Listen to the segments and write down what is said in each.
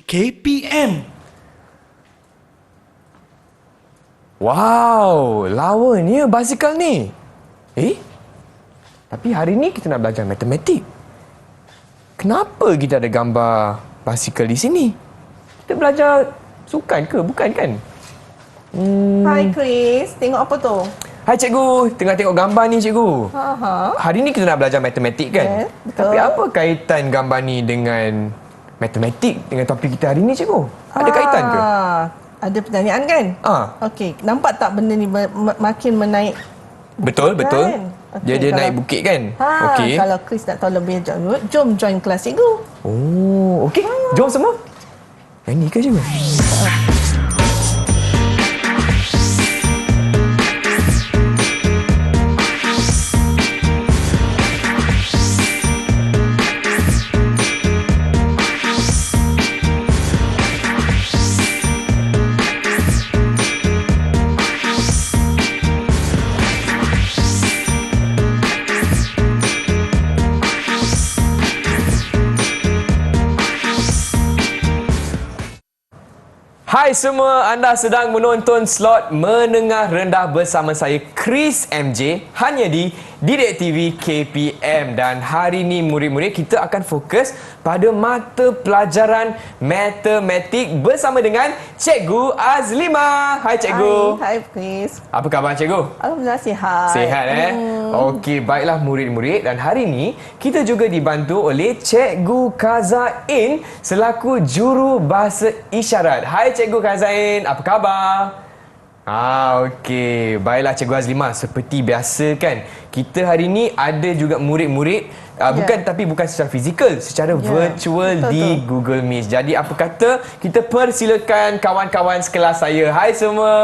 KPM. Wow, lawanya basikal ni. Tapi hari ni kita nak belajar matematik. Kenapa kita ada gambar basikal di sini? Kita belajar sukan ke? Bukan kan? Hai Chris, tengok apa tu? Hai cikgu, tengah tengok gambar ni cikgu. Hari ni kita nak belajar matematik kan? Betul. Tapi apa kaitan gambar ni dengan matematik dengan topik kita hari ni cikgu? Ada kaitan ke? Ada pertanyaan kan? Okey, nampak tak benda ni makin menaik? Betul. Kan? Dia naik bukit kan? Okey. Kalau Chris nak tahu lebih jauh, jom join kelas cikgu. Oh, okey. Jom semua. Yang ni ke cikgu? Hai semua, anda sedang menonton slot menengah rendah bersama saya Chris MJ hanya di Didik TV KPM. Dan hari ini murid-murid kita akan fokus pada mata pelajaran matematik bersama dengan Cikgu Azlimah. Hai Cikgu. Hai Chris. Apa khabar Cikgu? Alhamdulillah sihat. Sihat Okey, baiklah murid-murid, dan hari ini kita juga dibantu oleh Cikgu Kazain selaku juru bahasa isyarat. Hai Cikgu Kazain, apa khabar? Okey. Baiklah Cikgu Azlimah, seperti biasa kan, kita hari ini ada juga murid-murid bukan secara fizikal, secara virtual di Google Meet. Jadi apa kata kita persilakan kawan-kawan sekelas saya. Hai semua.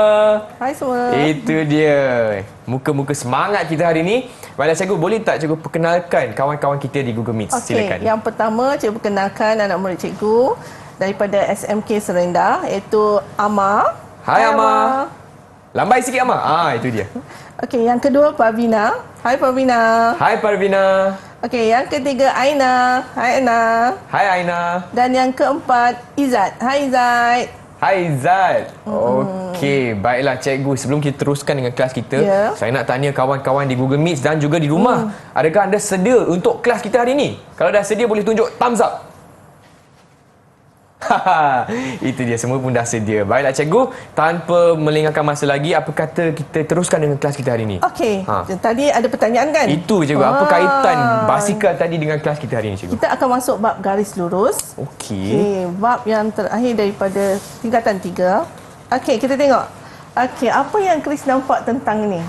Hai semua. Itu dia. Muka-muka semangat kita hari ini. Baiklah Cikgu, boleh tak Cikgu perkenalkan kawan-kawan kita di Google Meet? Silakan. Yang pertama, Cikgu perkenalkan anak murid Cikgu daripada SMK Serenda, iaitu Amar. Hai Amar. Lambai sikit Amar. Itu dia. Okey, yang kedua Parvina. Hai Parvina. Hai Parvina. Okey, yang ketiga Aina. Hai Aina. Hai Aina. Dan yang keempat Izzat. Hai Izzat. Hai Izzat. Okey, baiklah Cikgu, sebelum kita teruskan dengan kelas kita, saya nak tanya kawan-kawan di Google Meet dan juga di rumah, adakah anda sedia untuk kelas kita hari ini? Kalau dah sedia, boleh tunjuk thumbs up. Itu dia, semua pun dah sedia. Baiklah Cikgu, tanpa melengahkan masa lagi, apa kata kita teruskan dengan kelas kita hari ini? Okey, tadi ada pertanyaan kan? Itu Cikgu, apa kaitan basikal tadi dengan kelas kita hari ini Cikgu? Kita akan masuk bab garis lurus. Okey. Bab yang terakhir daripada tingkatan 3. Okey, kita tengok. Okey, apa yang Chris nampak tentang ini?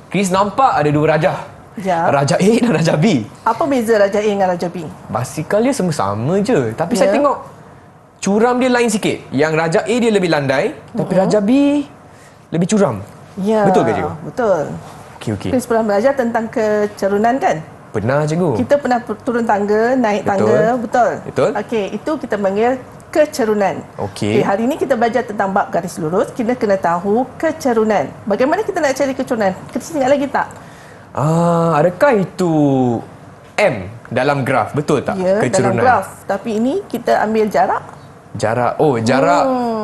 Chris nampak ada dua rajah. Ya. Raja A dan Raja B. Apa beza Raja A dengan Raja B? Basikal dia semua sama je. Tapi saya tengok curam dia lain sikit. Yang Raja A dia lebih landai, tapi Raja B lebih curam. Ya. Betul ke Cikgu? Betul. Okey. Chris pernah belajar tentang kecerunan kan? Pernah Cikgu. Kita pernah turun tangga, naik tangga. Betul. Okey, itu kita panggil kecerunan. Okey. Hari ini kita belajar tentang bab garis lurus. Kita kena tahu kecerunan. Bagaimana kita nak cari kecerunan? Kita ingat lagi tak? Adakah itu M dalam graf? Betul tak? Ya, kecerunan dalam graf. Tapi ini kita ambil jarak. Jarak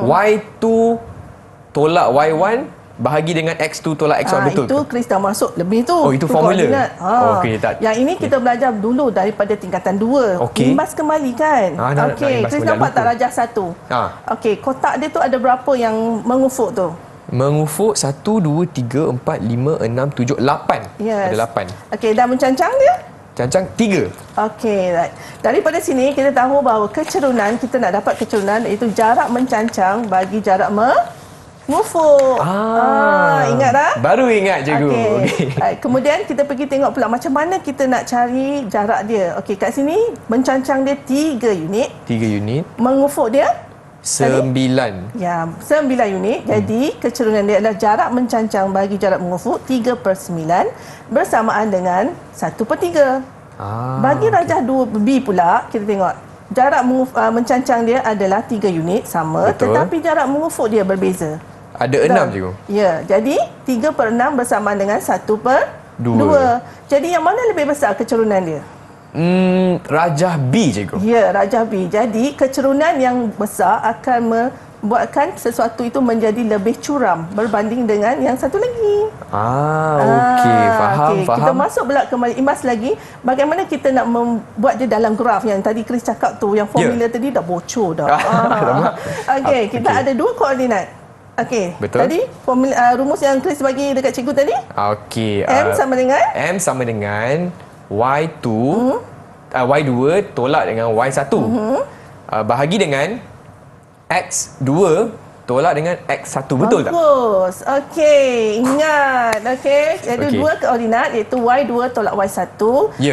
Y2 tolak Y1 bahagi dengan X2 tolak X1. Betul itu Chris dah masuk lebih tu. Itu formula. Okey, tak. Yang ini kita belajar dulu daripada tingkatan 2. Imbas kembali kan? Okey, Chris nampak tak rajah 1? Okey, kotak dia tu ada berapa yang mengufuk tu? Mengufuk 1, 2, 3, 4, 5, 6, 7, 8. Yes. Ada 8. Okey, dah mencancang dia? Cancang 3. Okey, right. Daripada sini kita tahu bahawa kecerunan, kita nak dapat kecerunan iaitu jarak mencancang bagi jarak mengufuk. Ingat dah? Baru ingat Cikgu. Okey. Right. Kemudian kita pergi tengok pula macam mana kita nak cari jarak dia. Okey, kat sini mencancang dia 3 unit. 3 unit. Mengufuk dia 9. Ya, 9 unit. Jadi, kecerunan dia adalah jarak mencancang bagi jarak mengufuk 3/9 bersamaan dengan 1/3. Bagi rajah 2B pula, kita tengok. Jarak mencancang dia adalah 3 unit, sama. Betul. Tetapi jarak mengufuk dia berbeza. Ada 6 Cikgu. Ya, jadi 3/6 bersamaan dengan 1/2. Jadi, yang mana lebih besar kecerunan dia? Rajah B, cikgu. Ya, Rajah B. Jadi kecerunan yang besar akan membuatkan sesuatu itu menjadi lebih curam berbanding dengan yang satu lagi. Okey, faham. Kita masuk pula kembali imbas lagi bagaimana kita nak membuat dia dalam graf yang tadi Chris cakap tu, yang formula tadi dah bocor dah. Okey, kita ada dua koordinat. Okey, betul. Tadi formula rumus yang Chris bagi dekat cikgu tadi. Okey. M sama dengan Y2 Y2 tolak dengan Y1 bahagi dengan X2 tolak dengan X1. Betul tak? Bagus. Okey, ingat. Okey, jadi dua koordinat iaitu Y2 tolak Y1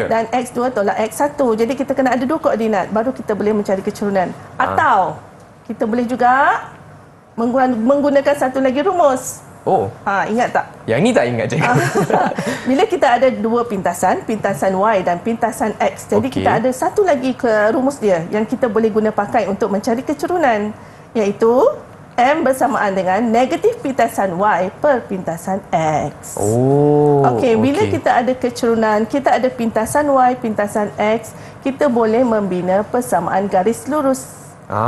dan X2 tolak X1. Jadi kita kena ada dua koordinat baru kita boleh mencari kecerunan. Atau kita boleh juga menggunakan satu lagi rumus. Ingat tak? Yang ni tak ingat, cikgu. Bila kita ada dua pintasan Y dan pintasan X. Jadi kita ada satu lagi ke rumus dia yang kita boleh guna pakai untuk mencari kecerunan, iaitu M bersamaan dengan negatif pintasan Y per pintasan X. Okey, bila kita ada kecerunan, kita ada pintasan Y, pintasan X, kita boleh membina persamaan garis lurus.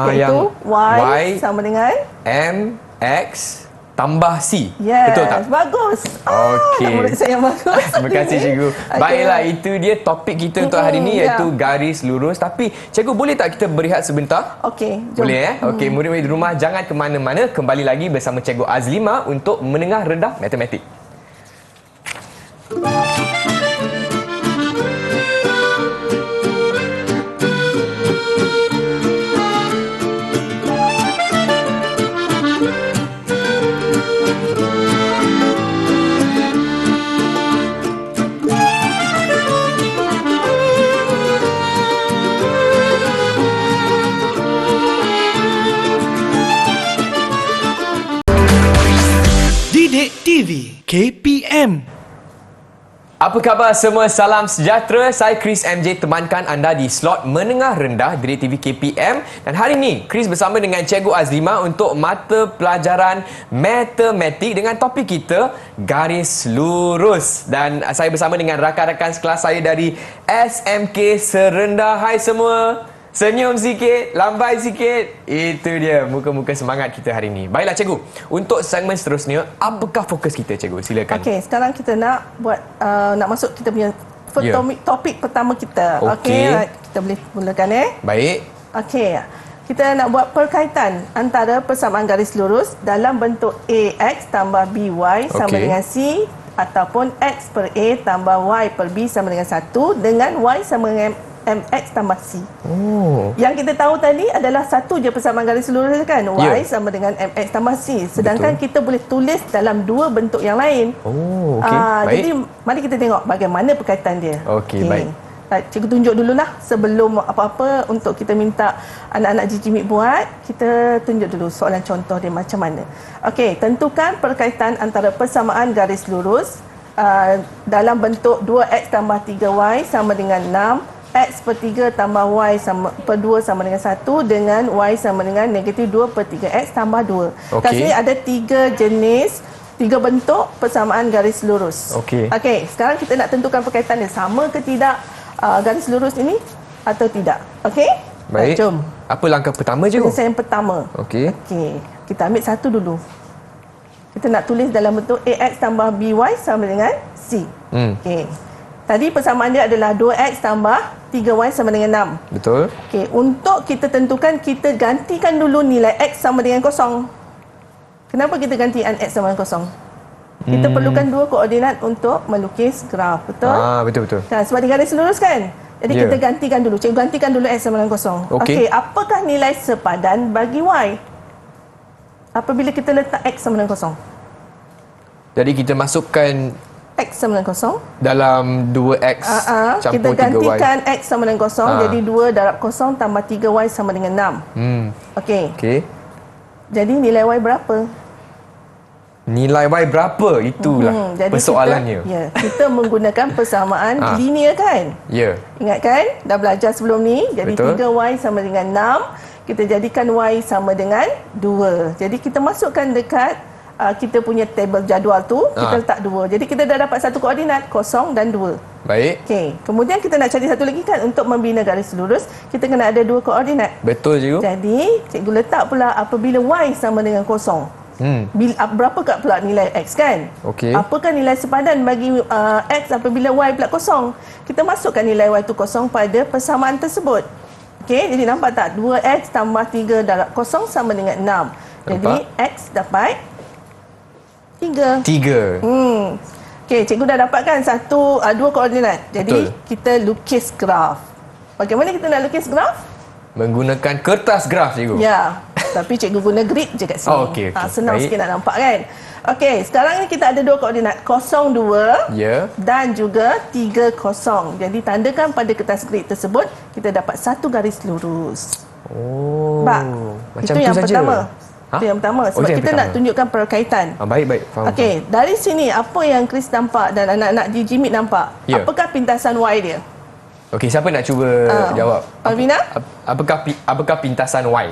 Iaitu Y sama dengan MX tambah C. Yes, betul tak? Bagus. Okey. Murid saya yang bagus. Terima kasih, cikgu. Baiklah, itu dia topik kita untuk hari ini, iaitu garis lurus. Tapi cikgu, boleh tak kita berehat sebentar? Okey, jom. Boleh Okey, murid-murid di rumah jangan ke mana-mana. Kembali lagi bersama Cikgu Azlima untuk menengah rendah matematik. TV KPM. Apa khabar semua? Salam sejahtera. Saya Chris MJ temankan anda di slot menengah rendah Didik TV KPM. Dan hari ini Chris bersama dengan Cikgu Azlima untuk mata pelajaran matematik dengan topik kita garis lurus. Dan saya bersama dengan rakan-rakan sekelas saya dari SMK Serenda. Hai semua. Senyum sikit, lambai sikit. Itu dia muka-muka semangat kita hari ini. Baiklah, cikgu. Untuk segmen seterusnya, apakah fokus kita, cikgu? Silakan. Okey, sekarang kita nak buat nak masuk kita punya topik pertama kita. Okey, kita boleh mulakan Baik. Okey. Kita nak buat perkaitan antara persamaan garis lurus dalam bentuk AX tambah BY sama dengan C ataupun X per A tambah Y per B sama dengan 1 dengan Y sama dengan MX tambah C. Yang kita tahu tadi adalah satu je persamaan garis lurus kan? Y sama dengan MX tambah C. Sedangkan kita boleh tulis dalam dua bentuk yang lain. Jadi mari kita tengok bagaimana perkaitan dia. Okey, baik. Cikgu tunjuk dululah sebelum apa-apa untuk kita minta anak-anak jijimik buat. Kita tunjuk dulu soalan contoh dia macam mana. Okey, tentukan perkaitan antara persamaan garis lurus dalam bentuk 2X tambah 3Y sama dengan 6. X per 3 tambah Y per 2 sama dengan 1 dengan Y sama dengan negatif 2 per 3X tambah 2. Kat sini ada 3 jenis, 3 bentuk persamaan garis lurus. Okey, sekarang kita nak tentukan perkaitan dia sama ke tidak garis lurus ini atau tidak. Okey? Baik. Jom. Apa langkah pertama, cikgu? Penyelesaian pertama. Okey, kita ambil satu dulu. Kita nak tulis dalam bentuk AX tambah BY sama dengan C. Okey. Tadi persamaan dia adalah 2X tambah 3Y sama dengan 6. Betul. Okey, untuk kita tentukan, kita gantikan dulu nilai X sama dengan kosong. Kenapa kita gantikan X sama dengan kosong? Kita perlukan dua koordinat untuk melukis graf. Betul? Betul-betul. Sebab dia garis lurus kan? Jadi kita gantikan dulu. Cikgu gantikan dulu X sama dengan kosong. Okey, apakah nilai sepadan bagi Y? Apabila kita letak X sama dengan kosong? Jadi kita masukkan X sama dengan kosong dalam 2X kita campur 3Y. gantikan X sama dengan kosong. Jadi 2 darab kosong tambah 3Y sama dengan 6. Okey. Jadi nilai Y berapa? Nilai Y berapa? Itulah persoalannya. Kita menggunakan persamaan linear kan? Ingat kan? Dah belajar sebelum ni. Jadi 3Y sama dengan 6. Kita jadikan Y sama dengan 2. Jadi kita masukkan dekat kita punya table jadual tu, kita letak 2. Jadi kita dah dapat satu koordinat, 0 dan 2. Baik. Okey, kemudian kita nak cari satu lagi kan, untuk membina garis lurus, kita kena ada 2 koordinat. Betul cikgu. Jadi, cikgu letak pula apabila y sama dengan 0. Berapakah pula nilai x kan? Okey. Apakah nilai sepadan bagi x apabila y pula 0? Kita masukkan nilai y tu 0 pada persamaan tersebut. Okey, jadi nampak tak? 2x tambah 3 darab 0 sama dengan 6. Jadi, x dapat 3. Okey, cikgu dah dapatkan dua koordinat. Jadi, kita lukis graf. Bagaimana kita nak lukis graf? Menggunakan kertas graf cikgu. Ya, tapi cikgu guna grid je kat sini. Okey. Senang Baik. sikit nak nampak kan? Okey, sekarang ni kita ada 2 koordinat, 0, 2 dan juga 3, 0. Jadi, tandakan pada kertas grid tersebut, kita dapat satu garis lurus. Macam itu tu yang saja. pertama. Itu yang pertama sebab kita nak tunjukkan perkaitan. Baik, faham. Okey, dari sini apa yang Chris nampak dan anak-anak di Jimit nampak? Ya. Apakah pintasan Y dia? Okey, siapa nak cuba jawab? Alvina? Apakah pintasan Y?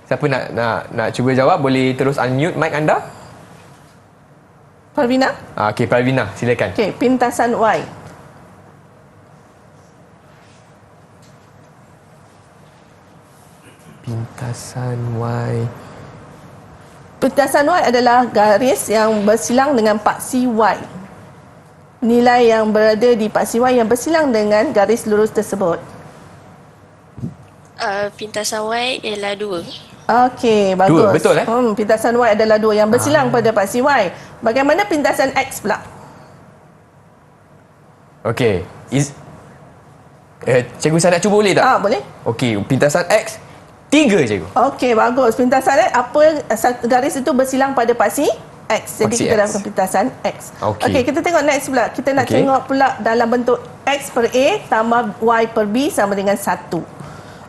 Siapa nak cuba jawab? Boleh terus unmute mic anda. Parvina? Okey, Parvina, silakan. Okey, pintasan Y. Pintasan Y. Pintasan Y adalah garis yang bersilang dengan paksi Y. Nilai yang berada di paksi Y yang bersilang dengan garis lurus tersebut. Pintasan Y ialah 2. Okey, bagus. 2, betul pintasan Y adalah 2 yang bersilang pada paksi Y. Bagaimana pintasan X pula? Okey. Cikgu saya nak cuba boleh tak? Boleh. Okey, pintasan X 3 cikgu. Okey, bagus. Pintasan X, garis itu bersilang pada paksi X. Jadi Paksi kita X. dapatkan pintasan X. Okey. Kita tengok next pula. Kita nak tengok pula dalam bentuk X per A tambah Y per B sama dengan 1.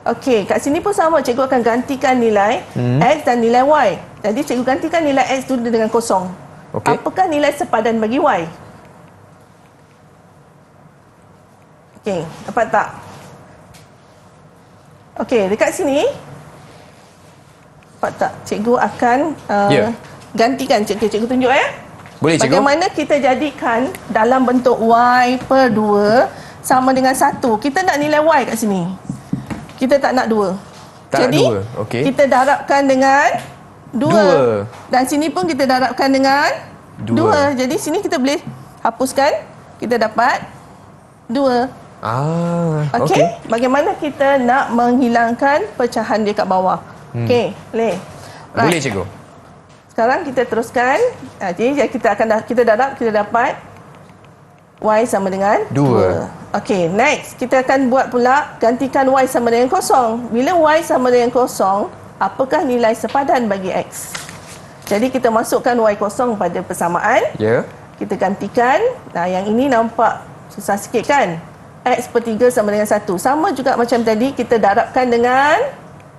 Okey, kat sini pun sama. Cikgu akan gantikan nilai X dan nilai Y. Jadi cikgu gantikan nilai X dulu dengan 0. Okey. Apakah nilai sepadan bagi Y? Okey, dapat tak? Okey, dekat sini dapat tak? Cikgu akan gantikan. Cikgu tunjuk ya. Boleh cikgu. Bagaimana kita jadikan dalam bentuk Y per 2 sama dengan 1. Kita nak nilai Y kat sini. Kita tak nak 2. Jadi, okey. kita darabkan dengan 2. Dan sini pun kita darabkan dengan 2. Jadi, sini kita boleh hapuskan. Kita dapat 2. Okey. Bagaimana kita nak menghilangkan pecahan dia kat bawah? Okey, boleh. Boleh cikgu. Sekarang kita teruskan. Jadi kita dapat Y sama dengan 2. Okey, next kita akan buat pula gantikan Y sama dengan 0. Bila Y sama dengan 0, apakah nilai sepadan bagi X? Jadi kita masukkan Y 0 pada persamaan. Kita gantikan. Yang ini nampak susah sikit kan? X per 3 sama dengan 1. Sama juga macam tadi, kita darabkan dengan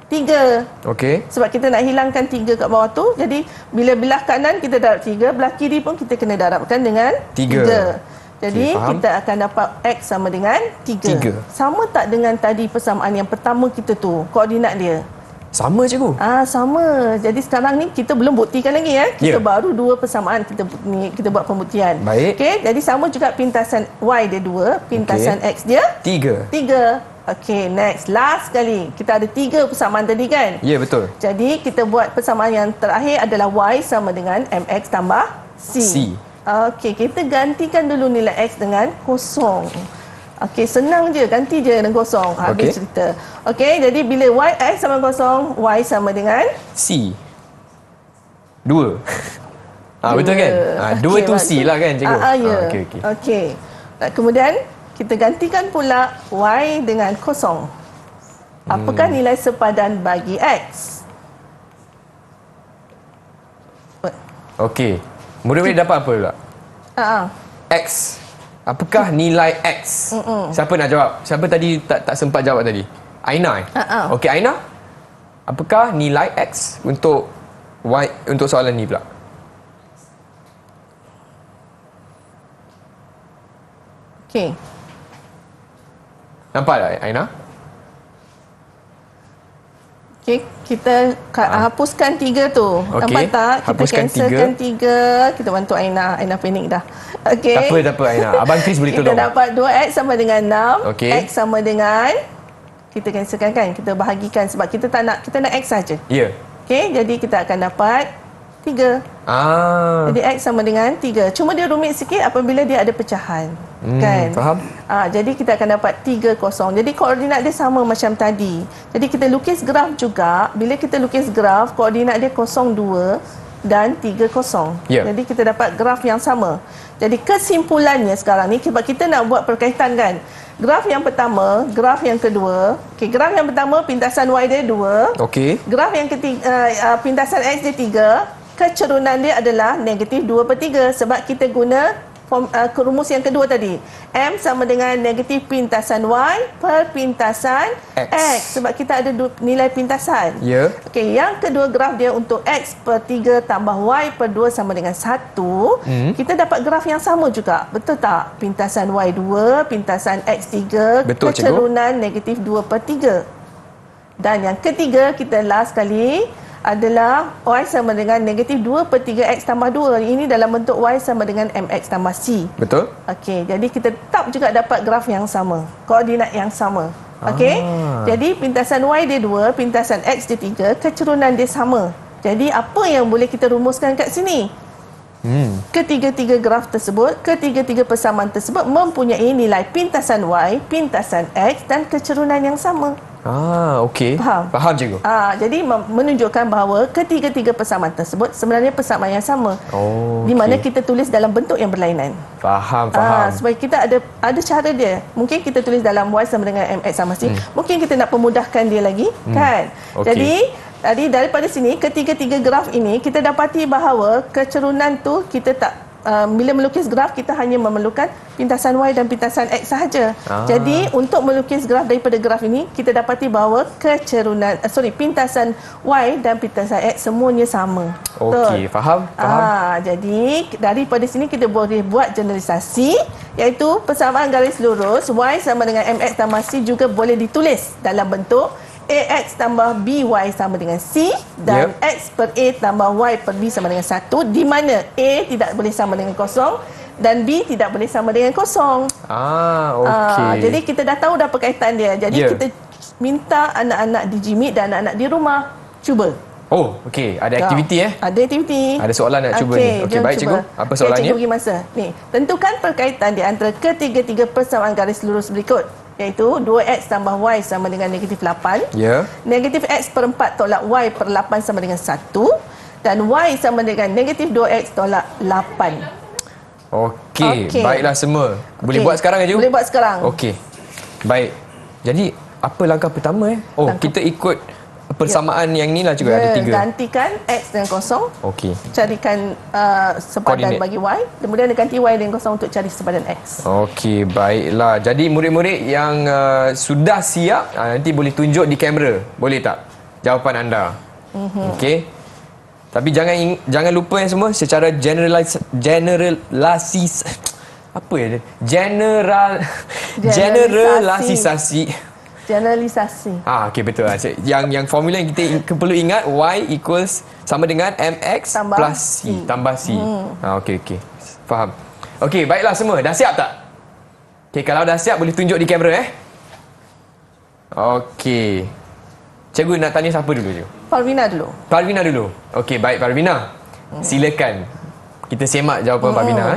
3. Okey. Sebab kita nak hilangkan 3 kat bawah tu. Jadi, bila belah kanan kita darab 3, belah kiri pun kita kena darabkan dengan 3. Jadi, kita akan dapat X sama dengan 3. Sama tak dengan tadi persamaan yang pertama kita tu, koordinat dia? Sama cikgu. Sama. Jadi sekarang ni kita belum buktikan lagi ya. Kita baru 2 persamaan kita buat pembuktian. Baik. Okey, jadi sama juga pintasan Y dia 2, pintasan X dia 3. Okey, next. Last sekali. Kita ada 3 persamaan tadi kan? Ya, betul. Jadi kita buat persamaan yang terakhir adalah Y sama dengan MX tambah C. Okey, kita gantikan dulu nilai X dengan 0. Okey, senang je. Ganti je dengan 0. Habis cerita. Okey, jadi bila X sama 0, Y sama dengan C. 2. Betul kan? 2 tu C lah kan cikgu? Ya. Okey. Kemudian kita gantikan pula Y dengan 0. Apakah nilai sepadan bagi X? Okey. Murid-murid dapat apa pula? X. Apakah nilai X? Siapa nak jawab? Siapa tadi tak sempat jawab tadi? Aina. Okey, Aina. Apakah nilai X untuk soalan ni pula? Okey. Nampak tak Aina? Okey, kita hapuskan 3 tu. Okey, Nampak tak? Kita hapuskan cancelkan 3. Kita bantu Aina. Aina panik dah. Okey. Tak apa Aina. Abang Chris boleh tolong. Kita dapat 2X sama dengan 6. Okey. X sama dengan, kita cancelkan kan? Kita bahagikan sebab kita nak X saja. Ya. Okey, jadi kita akan dapat 3. Jadi X sama dengan 3. Cuma dia rumit sikit apabila dia ada pecahan. Kan? Faham? Jadi kita akan dapat 3, 0. Jadi koordinat dia sama macam tadi. Jadi kita lukis graf juga. Bila kita lukis graf, koordinat dia 0, 2 dan 3, 0. Ya. Jadi kita dapat graf yang sama. Jadi kesimpulannya sekarang ni, sebab kita nak buat perkaitan kan. Graf yang pertama, graf yang kedua. Okey, graf yang pertama pintasan Y dia 2. Okey. Graf yang ketiga, pintasan X dia 3. Kecerunan dia adalah negatif 2/3 sebab kita guna rumus yang kedua tadi. M sama dengan negatif pintasan Y per pintasan X. Sebab kita ada nilai pintasan. Ya. Okey, yang kedua graf dia untuk X per 3 tambah Y per 2 sama dengan 1. Kita dapat graf yang sama juga. Betul tak? Pintasan Y 2, pintasan X 3, Betul, kecerunan negatif 2/3. Dan yang ketiga, kita last sekali, adalah Y sama dengan negatif 2/3 X tambah 2. Ini dalam bentuk Y sama dengan MX tambah C. Betul? Okey, jadi kita tetap juga dapat graf yang sama, koordinat yang sama. Okey, jadi pintasan Y dia 2, pintasan X dia 3, kecerunan dia sama. Jadi apa yang boleh kita rumuskan kat sini? Ketiga-tiga graf tersebut, ketiga-tiga persamaan tersebut mempunyai nilai pintasan Y, pintasan X dan kecerunan yang sama. Okey. Faham cikgu. Jadi menunjukkan bahawa ketiga-tiga persamaan tersebut sebenarnya persamaan yang sama. Di mana kita tulis dalam bentuk yang berlainan. Faham. Supaya kita ada cara dia. Mungkin kita tulis dalam Y sama dengan MX sama C. Mungkin kita nak pemudahkan dia lagi, kan? Okey. Jadi daripada sini ketiga-tiga graf ini kita dapati bahawa kecerunan tu kita tak bila melukis graf kita hanya memerlukan pintasan Y dan pintasan X sahaja. Jadi untuk melukis graf daripada graf ini kita dapati bahawa pintasan Y dan pintasan X semuanya sama. Okey, faham. Jadi daripada sini kita boleh buat generalisasi, iaitu persamaan garis lurus Y sama dengan MX tambah C juga boleh ditulis dalam bentuk AX tambah BY sama dengan C dan X per A tambah Y per B sama dengan 1, di mana A tidak boleh sama dengan kosong dan B tidak boleh sama dengan kosong. Okey. Jadi kita dah tahu dah perkaitan dia. Jadi kita minta anak-anak di Jimmy dan anak-anak di rumah cuba. Okey. Ada aktiviti Ada aktiviti. Ada soalan nak cuba ni. Okey, baik cikgu. Apa soalannya? Cikgu bagi masa. Ni, tentukan perkaitan di antara ketiga-tiga persamaan garis lurus berikut. Iaitu 2X tambah Y sama dengan negatif 8. Negatif X per 4 tolak Y per 8 sama dengan 1. Dan Y sama dengan negatif 2X tolak 8. Okey. Baiklah semua. Boleh buat sekarang je? Boleh buat sekarang. Okey. Baik. Jadi, apa langkah pertama? Kita ikut persamaan yang ni lah juga, ada 3. Gantikan X dengan kosong. Okey. Carikan sepadan bagi Y. Kemudian ganti Y dengan kosong untuk cari sepadan X. Okey, baiklah. Jadi murid-murid yang sudah siap, nanti boleh tunjuk di kamera. Boleh tak? Jawapan anda. Okey. Tapi jangan lupa yang semua secara generalisasi. Okey, betul. Yang formula yang kita perlu ingat, Y equals sama dengan MX plus C tambah C. Okey. Faham. Okey, baiklah semua. Dah siap tak? Okey, kalau dah siap boleh tunjuk di kamera Okey. Cikgu nak tanya siapa dulu, cikgu? Parvina dulu. Okey, baik Parvina. Silakan. Kita semak jawapan Parvina.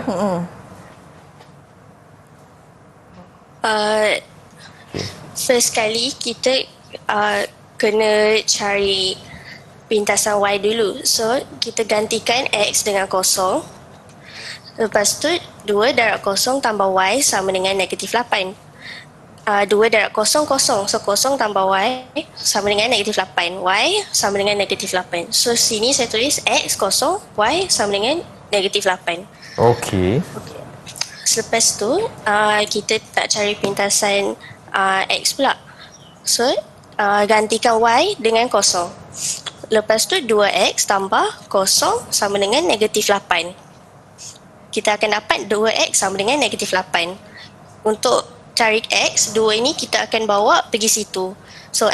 First kali kita kena cari pintasan Y dulu. So, kita gantikan X dengan kosong. Lepas tu, 2 darab kosong tambah Y sama dengan negatif 8. 2 darab kosong, kosong. So, kosong tambah Y sama dengan negatif 8. Y sama dengan negatif 8. So, sini saya tulis X kosong, Y sama dengan negatif 8. Okey. Selepas tu, kita tak cari pintasan X pula. So, gantikan Y dengan kosong. Lepas tu 2X tambah kosong sama dengan negatif 8. Kita akan dapat 2X sama dengan negatif 8. Untuk cari X, 2 ini kita akan bawa pergi situ. So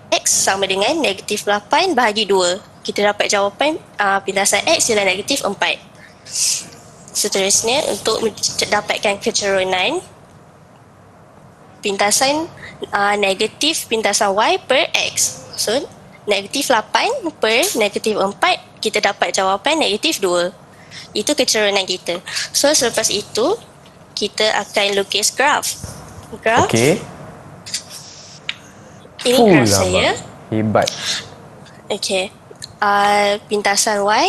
X sama dengan negatif 8 bahagi 2. Kita dapat jawapan pintasan X ialah negatif 4. Seterusnya, untuk dapatkan keturunan pintasan negatif pintasan Y per X. So negatif 8 per negatif 4, kita dapat jawapan negatif 2. Itu keturunan kita. So selepas itu kita akan lukis graf. Okey. Ini graf saya. Hebat. Okey. Pintasan Y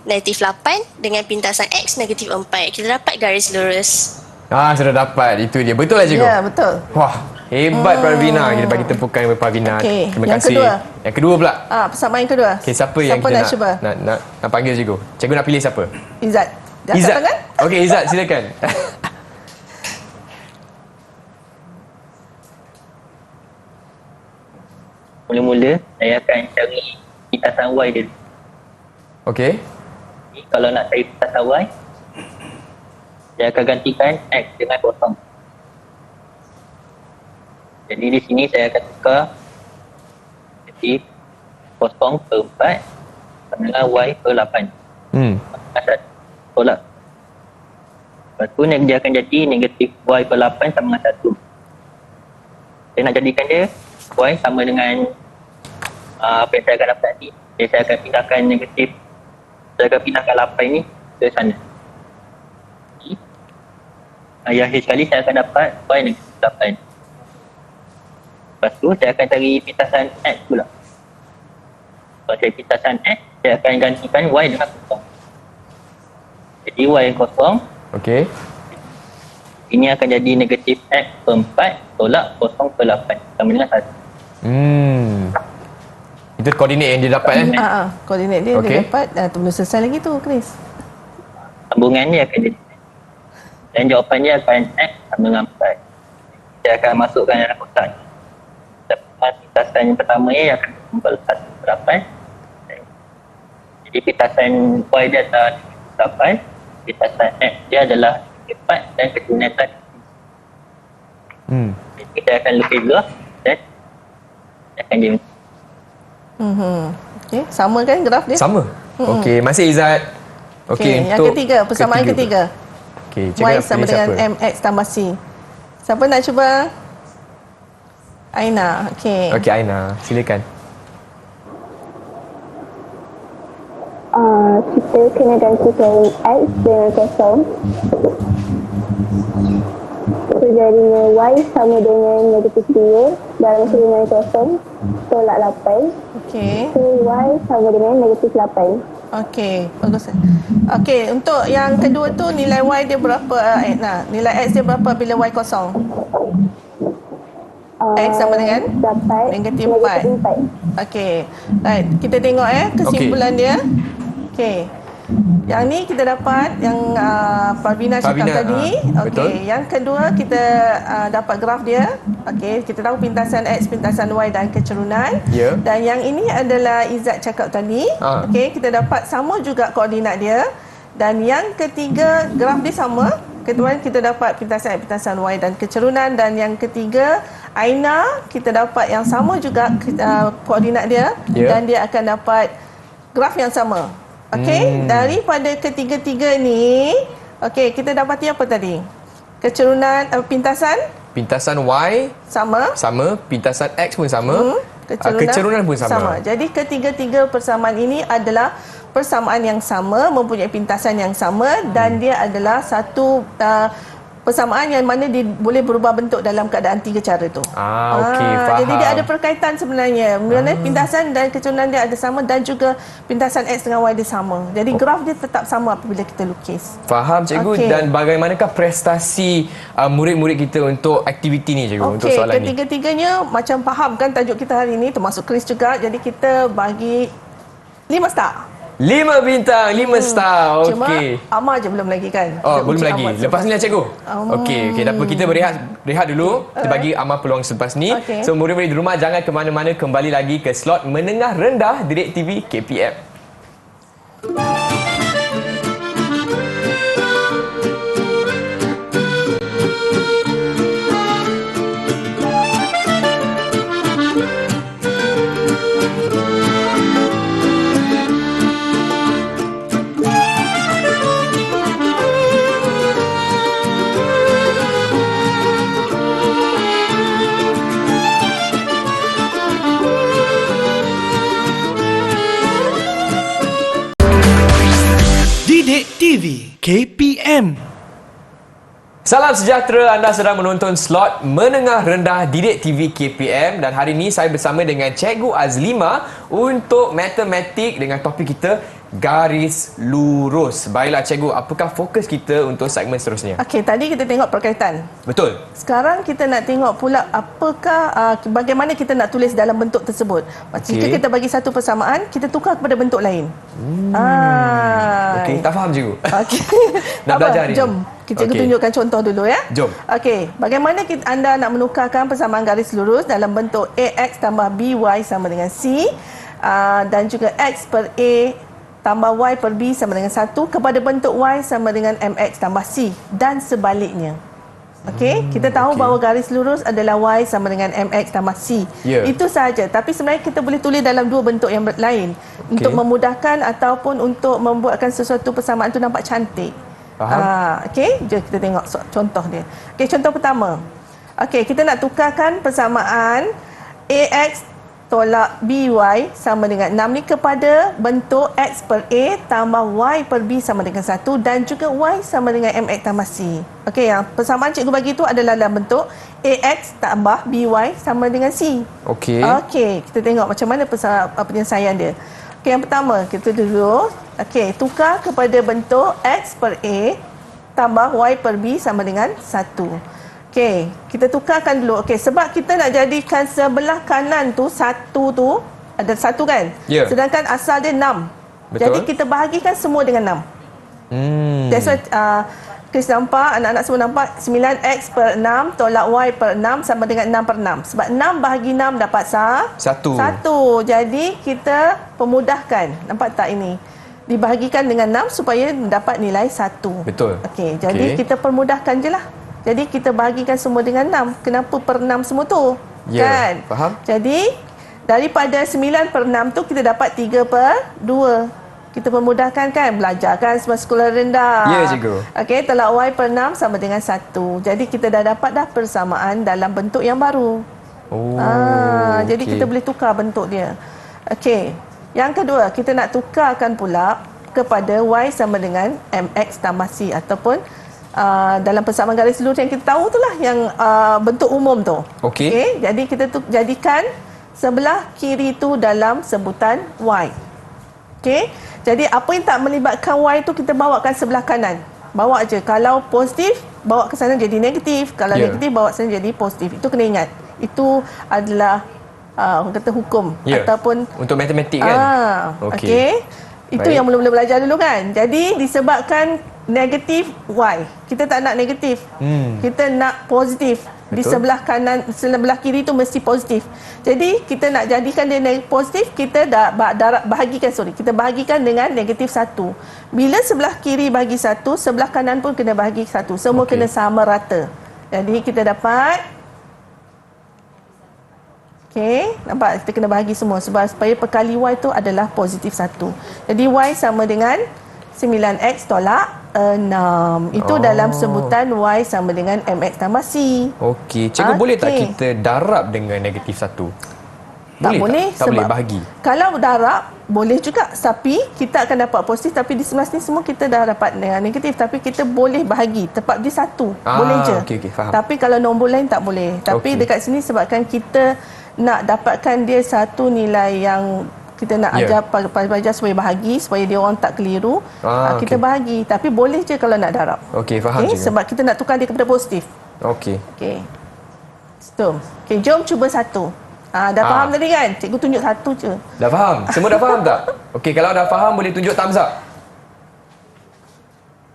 negatif 8 dengan pintasan X negatif 4. Kita dapat garis lurus. Sudah dapat. Itu dia. Betul lah cikgu? Ya, betul. Wah, hebat Parvina. Kita bagi tepukan kepada Parvina. Okey, Terima yang kasih. kedua. Yang kedua pula. Persamaan yang kedua. Okey, siapa yang kita nak cuba? nak panggil cikgu? Cikgu nak pilih siapa? Izzat. Dia angkat Izzat. tangan. Okey, Izzat silakan. Mula-mula saya akan cari pintasan Y dulu. Okey. Kalau nak cari pintasan Y, saya akan gantikan X dengan kosong. Jadi di sini saya akan tukar jadi kosong per 4 sama dengan Y per 8. Asal tolak. Lepas tu dia akan jadi negatif Y per 8 sama dengan 1. Saya nak jadikan dia Y sama dengan apa yang saya akan dapat ni. Jadi saya akan pindahkan negatif, saya akan pindahkan 8 ni ke sana. Yang akhir sekali saya akan dapat Y negatif 8. Lepas tu saya akan cari pintasan X pula. Kalau cari pintasan X, saya akan gantikan Y dengan kosong. Jadi Y yang kosong, Okey. ini akan jadi negatif X per 4 tolak kosong per 8 sama dengan 1. Itu koordinat yang dia dapat Koordinat dia Okey. dia dapat. Belum selesai lagi tu, Chris. Sambungan dia akan jadi dan jawapan dia akan X sama dengan 4. Saya akan masukkan dalam kotak. Pintasan yang pertama ni akan kumpul 1 per 8. Jadi pintasan Y dia adalah 8, pintasan X dia adalah 4 dan keturunan tadi. Jadi kita akan lukis graf dan akan dia. Okey, sama kan graf dia? Sama. Okey, masih Izzat. Okey, yang ketiga, persamaan ketiga. Okey, Y sama dengan MX tambah C. Siapa nak cuba? Aina. Okey. Okey, Aina, silakan. Kita kena gantikan X dengan kosong. So jadinya Y sama dengan negatif 2 dalam kurungan kosong tolak 8. Okey. So Y sama dengan negatif 8. Okey, bagus. Okey, untuk yang kedua tu nilai Y dia berapa? Nilai X dia berapa bila Y kosong? X sama dengan dapat negatif 4. Okey. Right, kita tengok kesimpulan dia. Okey. Yang ni kita dapat yang Parvina cakap tadi. Okey, yang kedua kita dapat graf dia. Okey, kita tahu pintasan X, pintasan Y dan keturunan. Ya. Dan yang ini adalah Izzat cakap tadi. Okey, kita dapat sama juga koordinat dia. Dan yang ketiga graf dia sama. Kedua kita dapat pintasan X, pintasan Y dan keturunan. Dan yang ketiga Aina kita dapat yang sama juga koordinat dia. Dan dia akan dapat graf yang sama. Okey, daripada ketiga-tiga ni, okey, kita dapati apa tadi? Keturunan pintasan Y sama, pintasan X pun sama, keturunan pun sama. Jadi ketiga-tiga persamaan ini adalah persamaan yang sama, mempunyai pintasan yang sama dan dia adalah satu persamaan yang mana dia boleh berubah bentuk dalam keadaan tiga cara tu. Okey, faham. Jadi dia ada perkaitan sebenarnya. Mana pintasan dan keturunan dia ada sama dan juga pintasan X dengan Y dia sama. Jadi graf dia tetap sama apabila kita lukis. Faham cikgu. Dan bagaimanakah prestasi murid-murid kita untuk aktiviti ni cikgu, untuk soalan ni? Ketiga-tiganya macam faham kan tajuk kita hari ini, termasuk Chris juga. Jadi kita bagi 5 star. 5 bintang, 5 star. Okey. Cuma Amar je belum lagi kan? Belum lagi. Lepas ni lah cikgu. Okey, tak apa, kita berehat dulu. Kita bagi Amar peluang selepas ni. So murid-murid di rumah jangan ke mana-mana, kembali lagi ke slot menengah rendah Didik TV KPM. Salam sejahtera, anda sedang menonton slot menengah rendah Didik TV KPM dan hari ini saya bersama dengan Cikgu Azlima untuk matematik dengan topik kita garis lurus. Baiklah Cikgu, apakah fokus kita untuk segmen seterusnya? Okey, tadi kita tengok perkaitan. Betul. Sekarang kita nak tengok pula apakah bagaimana kita nak tulis dalam bentuk tersebut. Jika kita bagi satu persamaan, kita tukar kepada bentuk lain. Okey, tak faham Cikgu. Okey. Nak belajar hari Jom, ni. kita tunjukkan contoh dulu ya. Jom. Okey, bagaimana anda nak menukarkan persamaan garis lurus dalam bentuk AX tambah BY sama dengan C dan juga X per A tambah Y per B sama dengan 1 kepada bentuk Y sama dengan MX tambah C dan sebaliknya. Okey, kita tahu bahawa garis lurus adalah Y sama dengan MX tambah C. Itu sahaja. Tapi sebenarnya kita boleh tulis dalam dua bentuk yang lain untuk memudahkan ataupun untuk membuatkan sesuatu persamaan itu nampak cantik. Faham? Okey, jom kita tengok contoh dia. Okey, contoh pertama. Okey, kita nak tukarkan persamaan AX tolak BY sama dengan 6 ni kepada bentuk X per A tambah Y per B sama dengan 1 dan juga Y sama dengan MX tambah C. Okey, yang persamaan cikgu bagi itu adalah dalam bentuk AX tambah BY sama dengan C. Okey. Okey, kita tengok macam mana penyelesaian dia. Okey, yang pertama kita dulu tukar kepada bentuk X per A tambah Y per B sama dengan 1. Okey, kita tukarkan dulu. Okey, sebab kita nak jadikan sebelah kanan tu satu tu ada satu kan? Ya. Sedangkan asal dia 6. Betul. Jadi kita bahagikan semua dengan 6. That's why Chris nampak, anak-anak semua nampak 9x per 6 tolak y per 6 sama dengan 6 per 6. Sebab 6 bahagi 6 dapat 1. Jadi kita pemudahkan. Nampak tak ini? Dibahagikan dengan 6 supaya dapat nilai 1. Betul. Okey, jadi kita permudahkan je lah. Jadi kita bahagikan semua dengan 6. Kenapa per 6 semua tu? Ya, kan? faham. Jadi daripada 9 per 6 tu kita dapat 3 per 2. Kita permudahkan kan? Belajar kan semasa sekolah rendah. Ya, cikgu. Okey, tolak y per 6 sama dengan 1. Jadi kita dah dapat dah persamaan dalam bentuk yang baru. Jadi kita boleh tukar bentuk dia. Okey. Yang kedua, kita nak tukarkan pula kepada y sama dengan mx tambah c ataupun dalam persamaan garis lurus yang kita tahu itulah yang bentuk umum tu. Okey, jadi kita jadikan sebelah kiri tu dalam sebutan y. Okey. Jadi apa yang tak melibatkan y tu kita bawakan sebelah kanan. Bawa aje. Kalau positif, bawa ke sana jadi negatif. Kalau negatif, bawa sana jadi positif. Itu kena ingat. Itu adalah orang kata hukum ataupun untuk matematik kan. Okey. Itu yang mula-mula belajar dulu kan. Jadi disebabkan negatif y, kita tak nak negatif. Kita nak positif. Betul. Di sebelah kanan, sebelah kiri tu mesti positif. Jadi kita nak jadikan dia positif, kita kita bahagikan dengan negatif 1. Bila sebelah kiri bagi 1, sebelah kanan pun kena bahagi 1. Semua kena sama rata. Jadi kita dapat nampak kita kena bahagi semua supaya perkali y tu adalah positif 1. Jadi y sama dengan 9x tolak 6. Itu dalam sebutan y sama dengan mx tambah c. Okey, cikgu boleh tak kita darab dengan negatif 1? Tak boleh. Tak boleh bahagi. Kalau darab boleh juga, tapi kita akan dapat positif, tapi di sebelah sini semua kita dah dapat dengan negatif, tapi kita boleh bahagi tepat di 1. Boleh je. Okey, faham. Tapi kalau nombor lain tak boleh. Tapi dekat sini sebabkan kita nak dapatkan dia satu nilai yang kita nak ajar pelajar supaya bahagi, supaya dia orang tak keliru, kita bahagi. Tapi boleh je kalau nak darab. Okey, faham cikgu. Sebab kita nak tukar dia kepada positif. Okey. Jom cuba satu. Dah faham tadi kan? Cikgu tunjuk satu je. Dah faham? Semua dah faham tak? Okey, kalau dah faham boleh tunjuk thumbs up.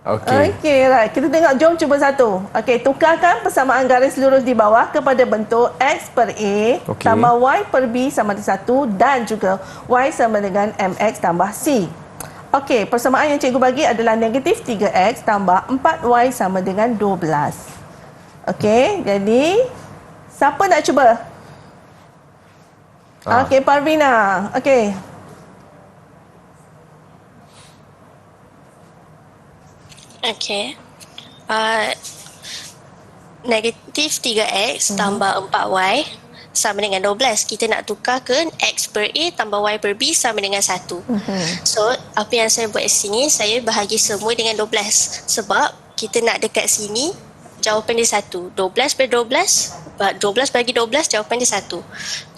Okey, right. Kita tengok, jom cuba satu. Okey, tukarkan persamaan garis lurus di bawah kepada bentuk X per A tambah Y per B sama dengan 1 dan juga Y sama dengan MX tambah C. Okey, persamaan yang cikgu bagi adalah negatif 3X tambah 4Y sama dengan 12. Okey, jadi siapa nak cuba? Okey, Parvina. Okey. Okey. Negatif 3x tambah 4y sama dengan 12. Kita nak tukar ke x per a tambah y per b sama dengan 1. So, apa yang saya buat di sini, saya bahagi semua dengan 12. Sebab kita nak dekat sini, jawapan dia 1. 12 per 12, 12 bagi 12, jawapan dia 1.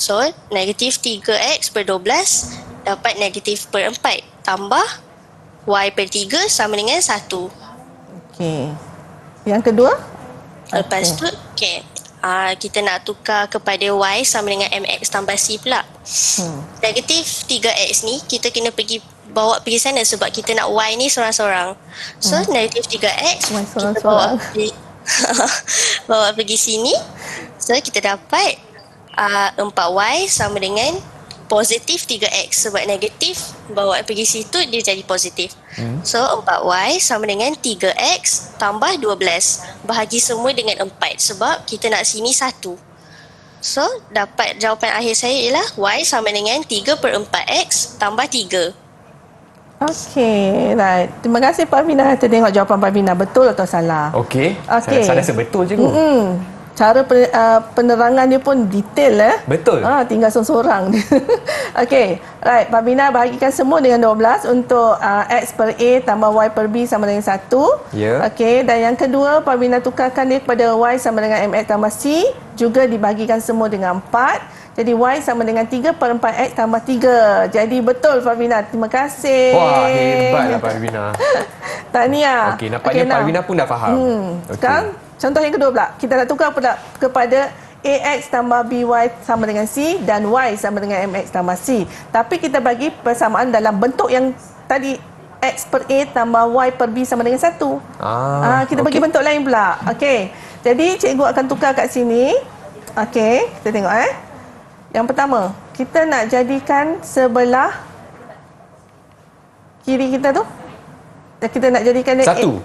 So, negatif 3x per 12 dapat negatif per 4. Tambah y per 3 sama dengan 1. Okey. Yang kedua? Lepas tu, kita nak tukar kepada y sama dengan mx tambah c pula. Negatif 3x ni, kita kena bawa pergi sana sebab kita nak y ni seorang-seorang. So, negatif 3x, Y kita seorang-seorang. bawa pergi sini. So, kita dapat 4y sama dengan positif 3x. Sebab negatif, bawa pergi situ, dia jadi positif. So, 4y sama dengan 3x tambah 12. Bahagi semua dengan 4 sebab kita nak sini 1. So, dapat jawapan akhir saya ialah y sama dengan 3 per 4x tambah 3. Okey, right. Terima kasih Pak Mina. Kita tengok jawapan Pak Mina betul atau salah. Okey. Okey. Saya rasa betul, cikgu. Cara penerangan dia pun detail Betul. Tinggal seorang-seorang. Okey, right. Pak Mina bahagikan semua dengan 12 untuk x per a tambah y per b sama dengan 1. Ya. Okey, dan yang kedua Pak Mina tukarkan dia kepada y sama dengan mx tambah c, juga dibagikan semua dengan 4. Jadi y sama dengan 3 per 4x tambah 3. Jadi betul Farvina. Terima kasih. Wah, hebatlah Farvina. Tahniah. Okey, nampaknya Farvina pun dah faham. Sekarang contoh yang kedua pula. Kita nak tukar pula kepada ax tambah by sama dengan c dan y sama dengan mx tambah c. Tapi kita bagi persamaan dalam bentuk yang tadi, x per a tambah y per b sama dengan 1. Kita bagi bentuk lain pula. Okey. Jadi cikgu akan tukar kat sini. Okey, kita tengok Yang pertama, kita nak jadikan sebelah kiri kita tu. Kita nak jadikan dia Satu.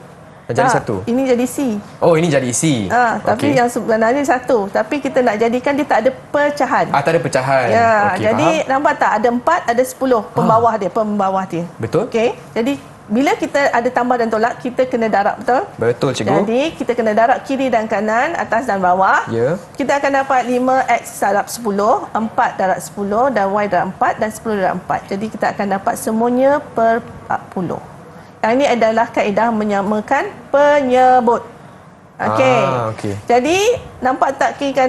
Nak jadi satu. Ini jadi C. Oh, ini jadi C. Tapi yang sebenarnya satu. Tapi kita nak jadikan dia tak ada pecahan. Tak ada pecahan. Ya, Okey, jadi faham. nampak tak? Ada 4, ada 10 pembawah dia. Betul. Okey. Jadi bila kita ada tambah dan tolak, kita kena darab, betul? Betul, cikgu. Jadi kita kena darab kiri dan kanan, atas dan bawah. Ya. Kita akan dapat 5x darab 10, 4 darab 10 dan y darab 4 dan 10 darab 4. Jadi kita akan dapat semuanya per 40. Yang ini adalah kaedah menyamakan penyebut. Okey. Okey. Jadi nampak tak kiri kan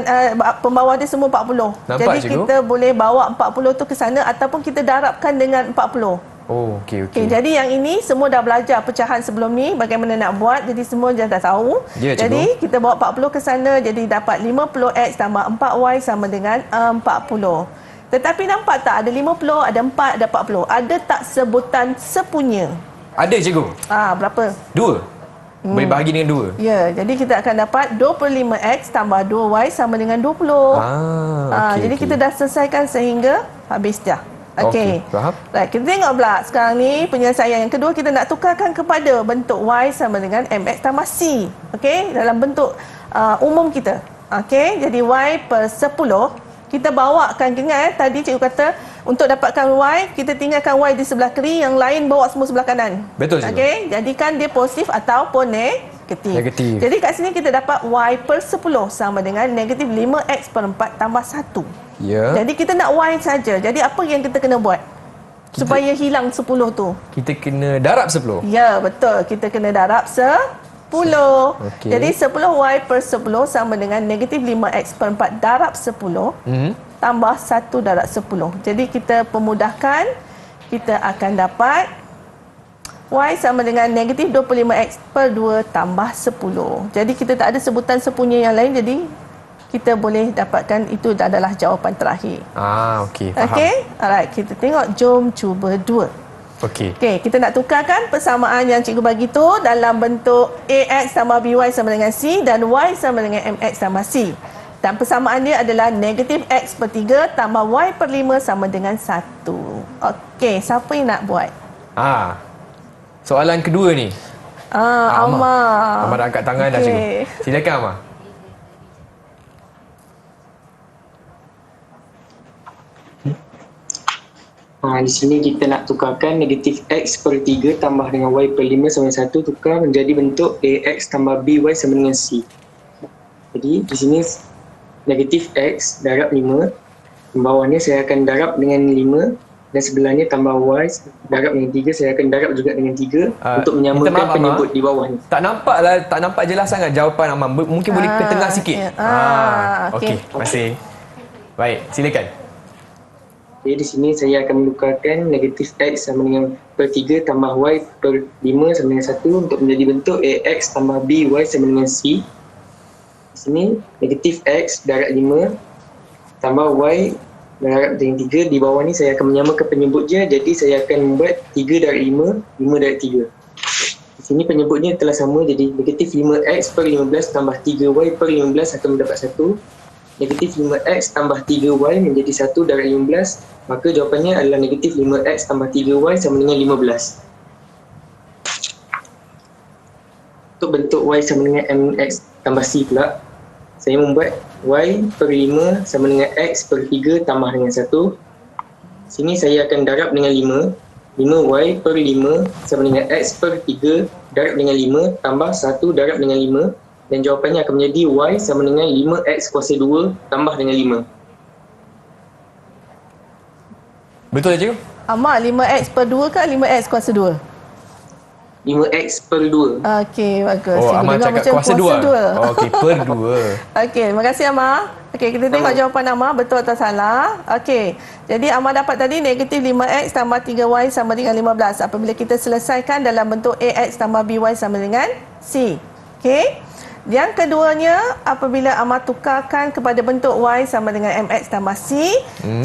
pembawah dia semua 40. Nampak, Jadi cikgu? kita boleh bawa 40 tu ke sana ataupun kita darabkan dengan 40. Oh, okey. Okey, jadi yang ini semua dah belajar pecahan sebelum ni, bagaimana nak buat. Jadi semua dah tahu. Ya, cikgu. Jadi kita bawa 40 ke sana, jadi dapat 50x tambah 4y sama dengan 40. Tetapi nampak tak ada 50, ada 4, ada 40. Ada tak sebutan sepunya? Ada, cikgu. Berapa? 2. Boleh bahagi dengan 2. Ya, jadi kita akan dapat 25x tambah 2y sama dengan 20. Okey. Jadi kita dah selesaikan sehingga habis dah. Okey. Faham. Right, kita tengok pula sekarang ni penyelesaian yang kedua, kita nak tukarkan kepada bentuk y sama dengan mx tambah c. Okey, dalam bentuk umum kita. Okey, jadi y per 10 kita bawakan, ingat tadi cikgu kata untuk dapatkan y kita tinggalkan y di sebelah kiri, yang lain bawa semua sebelah kanan. Betul, cikgu. Okey, jadikan dia positif ataupun negatif. Jadi kat sini kita dapat y per 10 sama dengan negatif 5x per 4 tambah 1. Ya. Jadi kita nak y saja. Jadi apa yang kita kena buat supaya hilang 10 tu? Kita kena darab 10. Ya, betul. Kita kena darab 10. Okey. Jadi 10y per 10 sama dengan negatif 5x per 4 darab 10 tambah 1 darab 10. Jadi kita pemudahkan, kita akan dapat y sama dengan negatif 25x per 2 tambah 10. Jadi kita tak ada sebutan sepunya yang lain, jadi kita boleh dapatkan itu adalah jawapan terakhir. Okey, faham. Okey? Alright, kita tengok, jom cuba 2. Okey. Okey, kita nak tukarkan persamaan yang cikgu bagi tu dalam bentuk ax tambah by sama dengan c dan y sama dengan mx tambah c. Dan persamaan dia adalah negatif x per 3 tambah y per 5 sama dengan 1. Okey, siapa yang nak buat? Soalan kedua ni. Amar. Amar dah angkat tangan dah, cikgu. Silakan, Amar. Di sini kita nak tukarkan negatif x per 3 tambah dengan y per 5 sama dengan 1 tukar menjadi bentuk ax tambah by sama dengan c. Jadi di sini negatif x darab 5. Bawahnya saya akan darab dengan 5. dan sebelahnya tambah Y darab dengan 3, saya akan darab juga dengan 3 untuk minta maaf, menyamakan Amar. penyebut di bawah ni. Tak nampak jelas sangat jawapan Amar. Mungkin boleh ke tengah sikit. ya. Okey. Terima kasih. Baik, silakan. Jadi di sini saya akan menukarkan negatif X sama dengan per 3 tambah Y per 5 sama dengan 1 untuk menjadi bentuk AX tambah BY sama dengan C. Di sini negatif X darab 5 tambah Y darab dengan 3. Di bawah ni saya akan menyamakan penyebut je. Jadi saya akan membuat 3 darab 5, 5 darab 3. Di sini penyebutnya telah sama. Jadi negatif 5X per 15 tambah 3Y per 15 akan mendapat 1. Negatif 5X tambah 3Y menjadi 1 darab 15. Maka jawapannya adalah negatif 5X tambah 3Y sama dengan 15. Untuk bentuk Y sama dengan MX tambah C pula, saya membuat Y per 5 sama dengan X per 3 tambah dengan 1. Sini saya akan darab dengan 5. 5Y per 5 sama dengan X per 3 darab dengan 5 tambah 1 darab dengan 5. Dan jawapannya akan menjadi Y sama dengan 5X kuasa 2 tambah dengan 5. Betul tak, cikgu? Amar, 5X per 2 kan 5X kuasa 2? 5X per 2. Okey, bagus. Oh, Cikgu Amar dengar cakap macam kuasa 2. Oh, okey, per 2. Okey, terima kasih Amar. Okey, kita tengok jawapan Amar betul atau salah. Okey. Jadi Amar dapat tadi negatif 5X tambah 3Y sama dengan 15. Apabila kita selesaikan dalam bentuk AX tambah BY sama dengan C. Okey. Yang keduanya, apabila Amar tukarkan kepada bentuk Y sama dengan MX tambah C,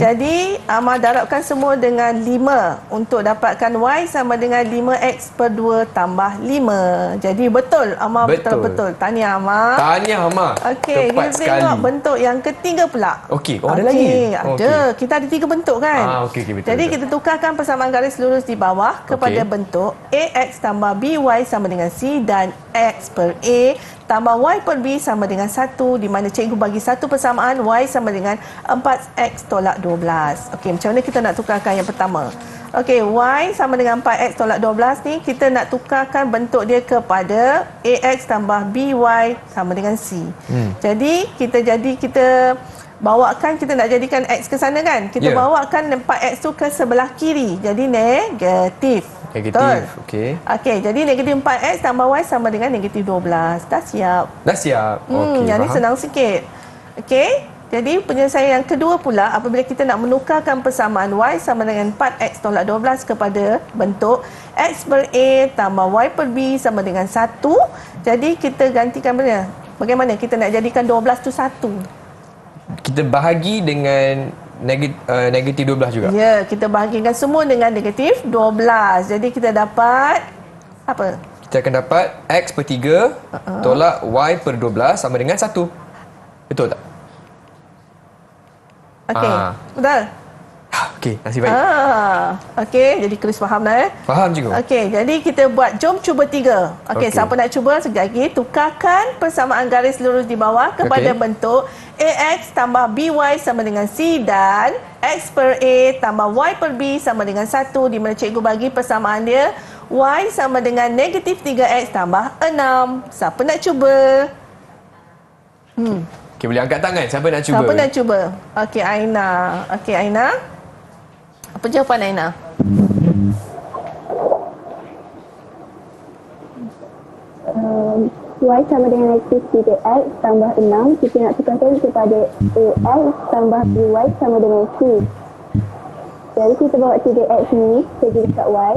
jadi Amar darabkan semua dengan 5 untuk dapatkan Y sama dengan 5X per 2 tambah 5. Jadi betul, Amar betul-betul. Tahniah Amar. Tahniah, Amar. Okey, Tepat kita sekali. tengok bentuk yang ketiga pula. Okey, ada lagi? Ada. Kita ada 3 bentuk kan? Okey, betul. Jadi kita tukarkan persamaan garis lurus di bawah kepada bentuk AX tambah BY sama dengan C dan X per A tambah Y per B sama dengan 1, di mana cikgu bagi satu persamaan Y sama dengan 4X tolak 12. Okey, macam mana kita nak tukarkan yang pertama? Okey, Y sama dengan 4X tolak 12 ni, kita nak tukarkan bentuk dia kepada AX tambah BY sama dengan C. Jadi, kita bawakan, kita nak jadikan X ke sana kan? Kita bawakan 4X tu ke sebelah kiri. Jadi, negatif. Negatif, okey. Okey, jadi negatif 4X tambah Y sama dengan negatif 12. Dah siap? Dah siap. Okey, Yang ni faham. senang sikit. Okey, jadi penyelesaian yang kedua pula, apabila kita nak menukarkan persamaan Y sama dengan 4X tolak 12 kepada bentuk X per A tambah Y per B sama dengan 1. Jadi kita gantikan bagaimana kita nak jadikan 12 tu 1? Kita bahagi dengan negatif 12 juga. Ya, kita bahagikan semua dengan negatif 12. Jadi kita dapat apa? Kita akan dapat X per 3 tolak Y per 12 sama dengan 1. Betul tak? Okey. Betul? Okey, nasib baik. Okey, jadi Chris faham dah Faham cikgu? Okey, jadi kita buat, jom cuba 3. Okey, siapa nak cuba sekejap lagi, tukarkan persamaan garis lurus di bawah kepada bentuk AX tambah BY sama dengan C dan X per A tambah Y per B sama dengan 1, di mana cikgu bagi persamaan dia Y sama dengan negatif 3X tambah 6. Siapa nak cuba? Okey, boleh angkat tangan. Siapa nak cuba? Siapa nak cuba? Okey, Aina. Okey, Aina. Apa jawapan Aina? Y sama dengan negatif 3X tambah 6. Kita nak tukarkan kepada AX tambah BY sama dengan C. Jadi kita bawa 3X ni pergi dekat Y.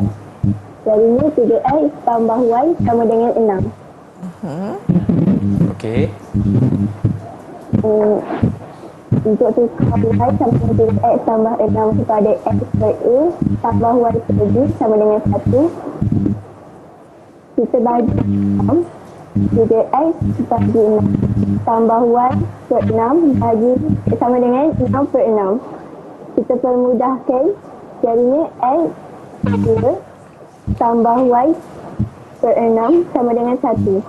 Jadinya 3X tambah Y sama dengan 6. Okey. Untuk tukar Y sama dengan 3X tambah 6 kepada X per A tambah Y per B sama dengan 1. Kita bagi 6. 3X bagi 6 tambah Y per 6 bagi sama dengan 6 per 6. Kita permudahkan, jadinya X 2 tambah Y per 6 sama dengan 1.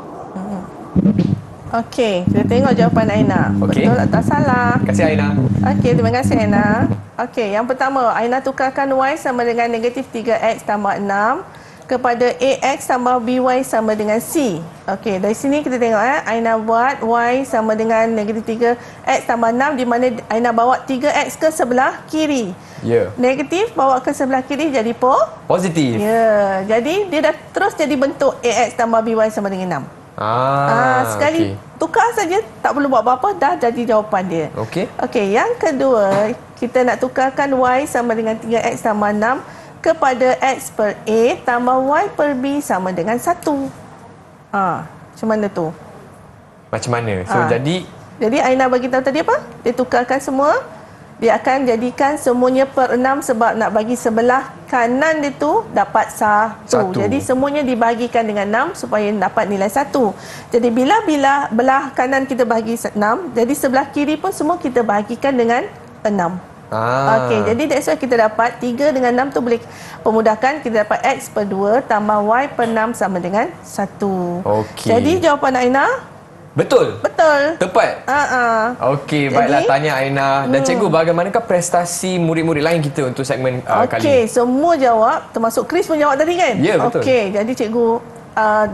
Okey, kita tengok jawapan Aina. Okey. Betul atau salah? Terima kasih Aina. Okey, terima kasih Aina. Okey, yang pertama, Aina tukarkan Y sama dengan negatif 3X tambah 6 kepada AX tambah BY sama dengan C. Okey, dari sini kita tengok Aina buat Y sama dengan -3 X tambah 6 di mana Aina bawa 3X ke sebelah kiri. Ya. Negatif bawa ke sebelah kiri jadi Positif. ya. Jadi dia dah terus jadi bentuk AX tambah BY sama dengan 6. Sekali tukar saja, tak perlu buat apa-apa, dah jadi jawapan dia. Okey. Okey, yang kedua kita nak tukarkan Y sama dengan 3X tambah 6 kepada X per A tambah Y per B sama dengan 1. Macam mana tu? Macam mana? So Jadi Aina bagi tahu tadi apa? Dia tukarkan semua. Dia akan jadikan semuanya per 6 sebab nak bagi sebelah kanan dia tu dapat 1. Jadi semuanya dibagikan dengan 6 supaya dapat nilai 1. Jadi bila belah kanan kita bagi 6, jadi sebelah kiri pun semua kita bagikan dengan 6. Okey, jadi that's why kita dapat 3 dengan 6 tu boleh pemudahkan, kita dapat X per 2 tambah Y per 6 sama dengan 1. Okey. Jadi jawapan Aina betul. Tepat. Okey, baiklah, tanya Aina. Dan cikgu, bagaimanakah prestasi murid-murid lain kita untuk segmen kali ini? Okey, semua jawab, termasuk Chris pun jawab tadi kan? Ya, betul. Okey, jadi cikgu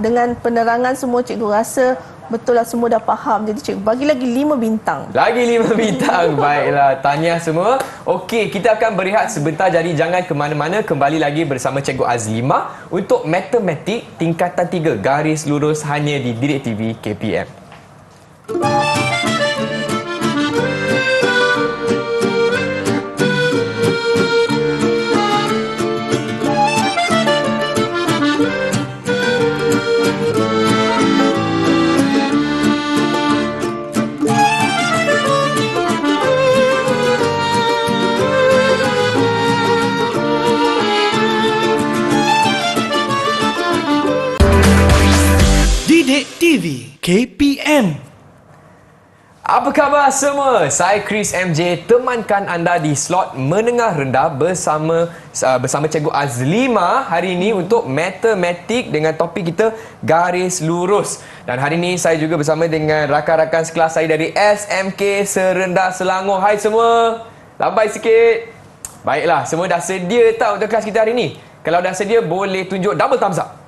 dengan penerangan semua, cikgu rasa betul lah semua dah faham. Jadi cikgu bagi lagi 5 bintang. Lagi 5 bintang. Baiklah, tahniah semua. Okey, kita akan berehat sebentar, jadi jangan ke mana-mana. Kembali lagi bersama Cikgu Azlimah untuk Matematik Tingkatan 3 Garis Lurus hanya di Didik TV KPM. Didik TV KPM. Apa khabar semua? Saya Chris MJ, temankan anda di slot menengah rendah bersama Cikgu Azlimah hari ini untuk matematik dengan topik kita garis lurus. Dan hari ini saya juga bersama dengan rakan-rakan sekelas saya dari SMK Serendah Selangor. Hai semua. Lambai sikit. Baiklah, semua dah sedia tak untuk kelas kita hari ini? Kalau dah sedia, boleh tunjuk double thumbs up.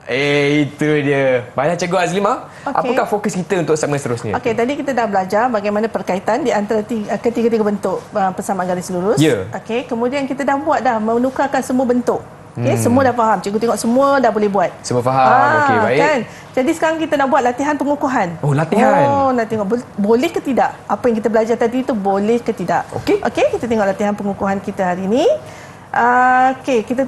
Itu dia. Baiklah Cikgu Azlimah, apakah fokus kita untuk segmen seterusnya? Okey, tadi kita dah belajar bagaimana perkaitan di antara ketiga-tiga bentuk persamaan garis lurus. Ya. Okey, kemudian kita dah menukarkan semua bentuk. Okey, semua dah faham. Cikgu tengok semua dah boleh buat. Semua faham. Okey, baik. Kan? Jadi sekarang kita nak buat latihan pengukuhan. Oh, latihan. Nak tengok boleh ke tidak? Apa yang kita belajar tadi itu boleh ke tidak? Okey. Okey, kita tengok latihan pengukuhan kita hari ini. Okey, kita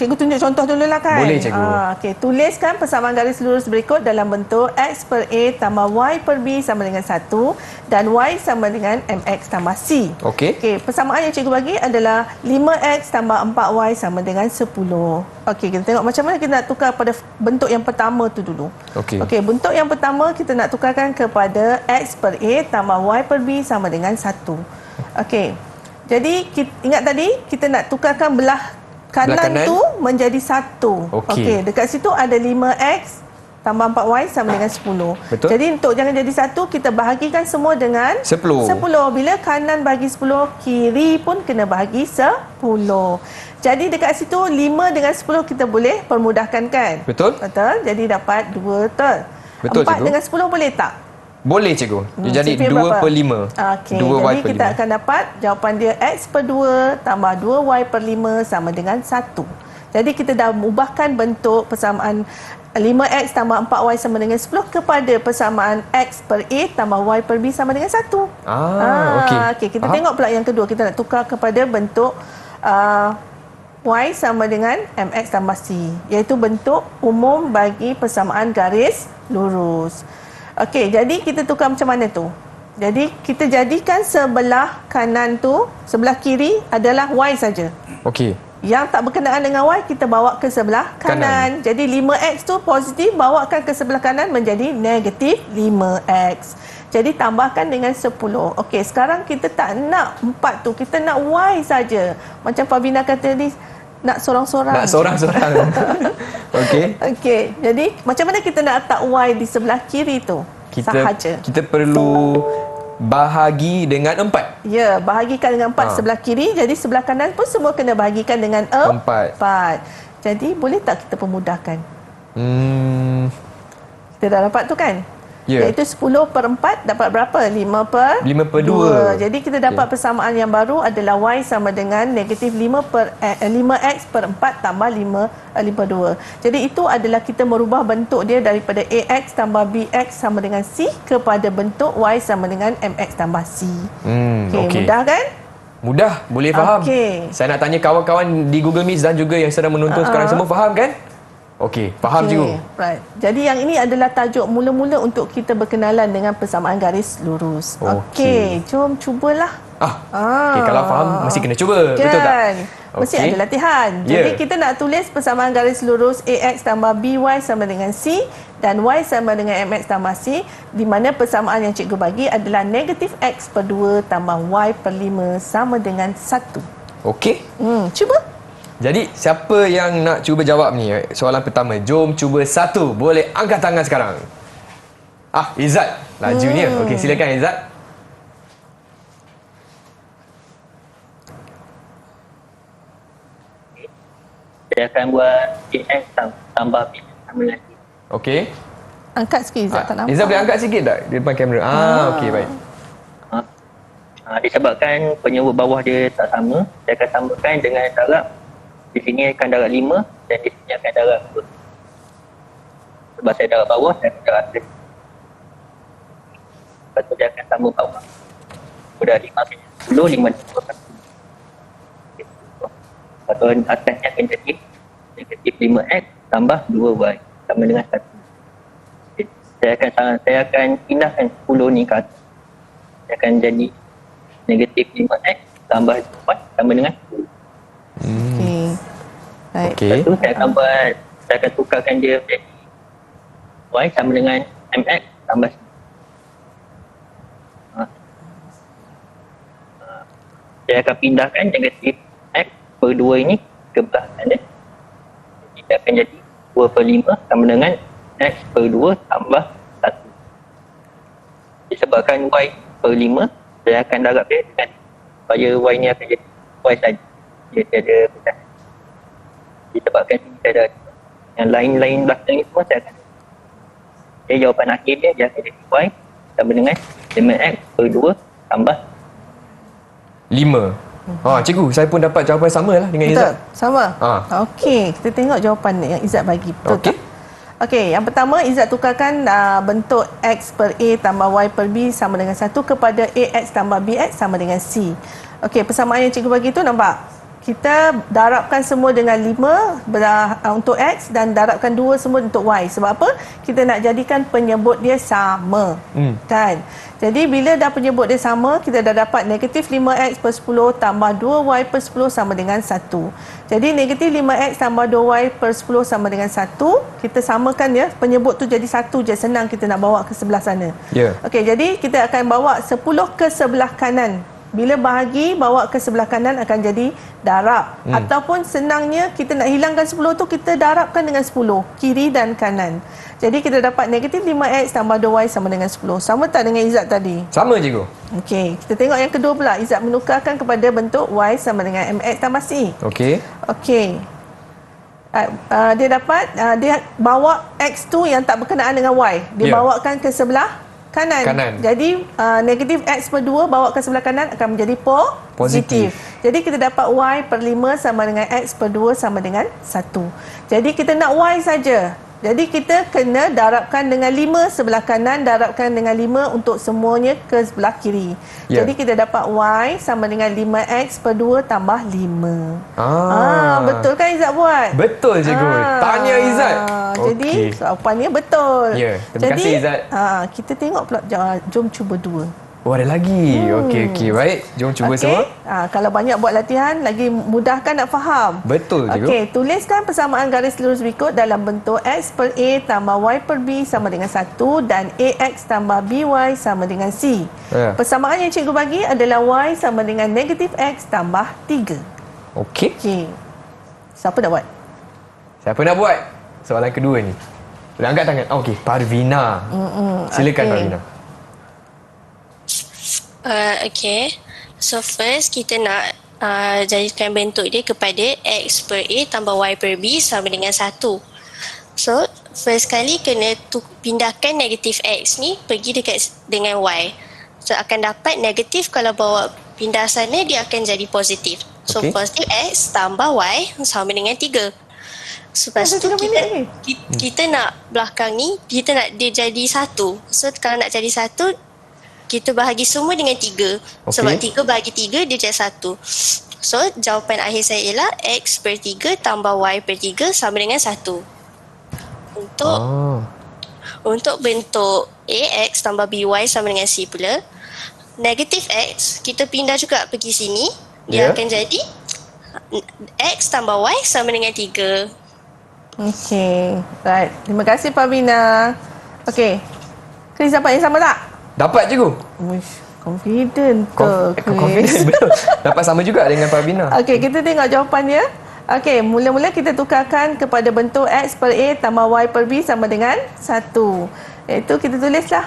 cikgu tunjuk contoh dulu lah kan. Boleh cikgu. Okey, tuliskan persamaan garis lurus berikut dalam bentuk X per A tambah Y per B sama dengan 1 dan Y sama dengan MX tambah C. Okey. Okey, persamaan yang cikgu bagi adalah 5X tambah 4Y sama dengan 10. Okey, kita tengok macam mana kita nak tukar pada bentuk yang pertama tu dulu. Okey. Okey, bentuk yang pertama kita nak tukarkan kepada X per A tambah Y per B sama dengan 1. Okey. Jadi ingat tadi kita nak tukarkan belah kanan tu menjadi 1. Okey, dekat situ ada 5X tambah 4Y sama dengan 10. Betul. Jadi untuk jangan jadi 1, kita bahagikan semua dengan 10. Bila kanan bagi 10, kiri pun kena bagi 10. Jadi dekat situ 5 dengan 10 kita boleh permudahkan kan? Betul. Jadi dapat 2 betul. Betul, 4 cikgu. dengan 10 boleh tak? Boleh cikgu. Dia jadi CP 2 per 5. Okey, 2Y jadi per kita 5. akan dapat jawapan dia X per 2 tambah 2Y per 5 sama dengan 1. Jadi kita dah ubahkan bentuk persamaan 5X tambah 4Y sama dengan 10 kepada persamaan X per A tambah Y per B sama dengan 1. Okey, kita tengok pula yang kedua. Kita nak tukar kepada bentuk Y sama dengan MX tambah C, iaitu bentuk umum bagi persamaan garis lurus. Okey, jadi kita tukar macam mana tu? Jadi kita jadikan sebelah kanan tu, sebelah kiri adalah Y saja. Okey. Yang tak berkenaan dengan Y kita bawa ke sebelah kanan. Jadi 5X tu positif, bawakan ke sebelah kanan menjadi negatif 5X. Jadi tambahkan dengan 10. Okey, sekarang kita tak nak 4 tu, kita nak Y saja. Macam Fabina kata tadi, nak sorang-sorang. Nak sorang-sorang. Okey. Okey, jadi macam mana kita nak letak Y di sebelah kiri tu? Sahaja. Kita perlu bahagi dengan 4. Ya, bahagikan dengan 4 sebelah kiri. Jadi sebelah kanan pun semua kena bahagikan dengan 4. Jadi boleh tak kita pemudahkan? Kita dah dapat tu kan? Iaitu 10 per 4 dapat berapa? 5 per 2. Jadi kita dapat persamaan yang baru adalah Y sama dengan negatif 5x per 4 tambah 5/2. Jadi itu adalah kita merubah bentuk dia daripada AX tambah BX sama dengan C kepada bentuk Y sama dengan MX tambah C. Mudah kan? Mudah, boleh faham. Saya nak tanya kawan-kawan di Google Meet dan juga yang sedang menonton sekarang semua faham kan? Okey, faham cikgu. Right. Jadi yang ini adalah tajuk mula-mula untuk kita berkenalan dengan persamaan garis lurus. Okey, jom cubalah. Okey, kalau faham mesti kena cuba, betul tak? Mesti ada latihan. Jadi kita nak tulis persamaan garis lurus AX tambah BY sama dengan C dan Y sama dengan MX tambah C, di mana persamaan yang cikgu bagi adalah negatif X per 2 tambah Y per 5 sama dengan 1. Okey. Cuba. Jadi siapa yang nak cuba jawab ni soalan pertama? Jom cuba satu. Boleh angkat tangan sekarang. Izzat. Laju ni. Okey, silakan Izzat. Saya akan buat AX tambah B sama dengan C. Okey. Angkat sikit Izzat, tak nampak. Izzat boleh angkat sikit tak di depan kamera? Okey, baik. Disebabkan penyebut bawah dia tak sama, saya akan samakan dengan darab. Di sini akan darab 5 dan di sini akan darab 2. Sebab saya darab bawah, saya akan darab atas. Lepas tu dia akan sama bawah. Sudah 5 ke 10, 5 ke 10. Lepas tu atasnya akan jadi negatif 5x tambah 2y sama dengan 1. Saya akan pindahkan 10 ni ke atas. Saya akan jadi negatif 5x tambah 4 sama dengan 10. Lepas tu saya akan tukarkan dia menjadi Y sama dengan MX tambah C. Saya akan pindahkan negatif X per 2 ini ke belah kanan. Kita akan jadi 2 per 5 sama dengan X per 2 tambah 1. Disebabkan Y per 5, saya akan darab dia dengan supaya Y ni akan jadi Y saja. Dia tiada pecah. Disebabkan sini saya ada yang lain-lain belakang ni semua saya akan. Jadi jawapan akhir dia akan jadi Y sama dengan 5x per 2 tambah 5. Cikgu, saya pun dapat jawapan sama lah dengan Izzat. Sama? Okey, kita tengok jawapan yang Izzat bagi. Betul tak? Okey, yang pertama Izzat tukarkan bentuk X per A tambah Y per B sama dengan 1 kepada AX tambah BX sama dengan C. Okey, persamaan yang cikgu bagi tu nampak? Kita darabkan semua dengan 5 untuk X dan darabkan 2 semua untuk Y. Sebab apa? Kita nak jadikan penyebut dia sama. Kan? Jadi bila dah penyebut dia sama, kita dah dapat negatif 5X per 10 tambah 2Y per 10 sama dengan 1. Jadi negatif 5X tambah 2Y per 10 sama dengan 1. Kita samakan ya, penyebut tu jadi 1 je. Senang kita nak bawa ke sebelah sana. Okey, jadi kita akan bawa 10 ke sebelah kanan. Bila bahagi, bawa ke sebelah kanan akan jadi darab. Ataupun senangnya kita nak hilangkan 10 tu, kita darabkan dengan 10. Kiri dan kanan. Jadi kita dapat negatif 5X tambah 2Y sama dengan 10. Sama tak dengan Izzat tadi? Sama cikgu. Okey, kita tengok yang kedua pula. Izzat menukarkan kepada bentuk Y sama dengan MX tambah C. Okey. Dia dapat, dia bawa X tu yang tak berkenaan dengan Y. Dia bawakan ke sebelah kanan. Jadi negatif X per 2 bawa ke sebelah kanan akan menjadi positif. Jadi kita dapat Y per 5 sama dengan X per 2 sama dengan 1. Jadi kita nak Y saja. Jadi kita kena darabkan dengan 5 sebelah kanan, darabkan dengan 5 untuk semuanya ke sebelah kiri. Jadi kita dapat Y sama dengan 5X per 2 tambah 5. Betul kan Izzat buat? Betul cikgu. Tanya Izzat. Jadi jawapannya betul. Terima kasih Izzat. Kita tengok pula, jom cuba 2. Ada lagi. Okey, baik. Jom cuba semua. Kalau banyak buat latihan, lagi mudahkan nak faham. Betul cikgu. Okey, tuliskan persamaan garis lurus berikut dalam bentuk X per A tambah Y per B sama dengan 1 dan AX tambah BY sama dengan C. Persamaan yang cikgu bagi adalah Y sama dengan negatif X tambah 3. Okey. Siapa nak buat? Siapa nak buat? Soalan kedua ni. Boleh angkat tangan. Okey, Parvina. Silakan Parvina. Okay. So first kita nak jadikan bentuk dia kepada X per A tambah Y per B sama dengan 1. So first kali kena pindahkan negatif X ni pergi dekat dengan Y. So akan dapat negatif, kalau bawa pindah sana dia akan jadi positif. So positif X tambah Y sama dengan 3. So lepas tu kita nak belakang ni, kita nak dia jadi 1. So kalau nak jadi 1, kita bahagi semua dengan 3. Sebab 3 bahagi 3 dia jadi 1. So jawapan akhir saya ialah X per 3 tambah Y per 3 sama dengan 1. Untuk bentuk AX tambah BY sama dengan C pula, negatif X kita pindah juga pergi sini, dia akan jadi X tambah Y sama dengan 3. Okey, right. Terima kasih Pavina. Okey, Chris dapat yang sama tak? Dapat cikgu. Uish, confident ke Chris? Confident, betul. Dapat sama juga dengan Pavina. Okey, kita tengok jawapannya. Okey, mula-mula kita tukarkan kepada bentuk X per A tambah Y per B sama dengan 1. Iaitu kita tulislah.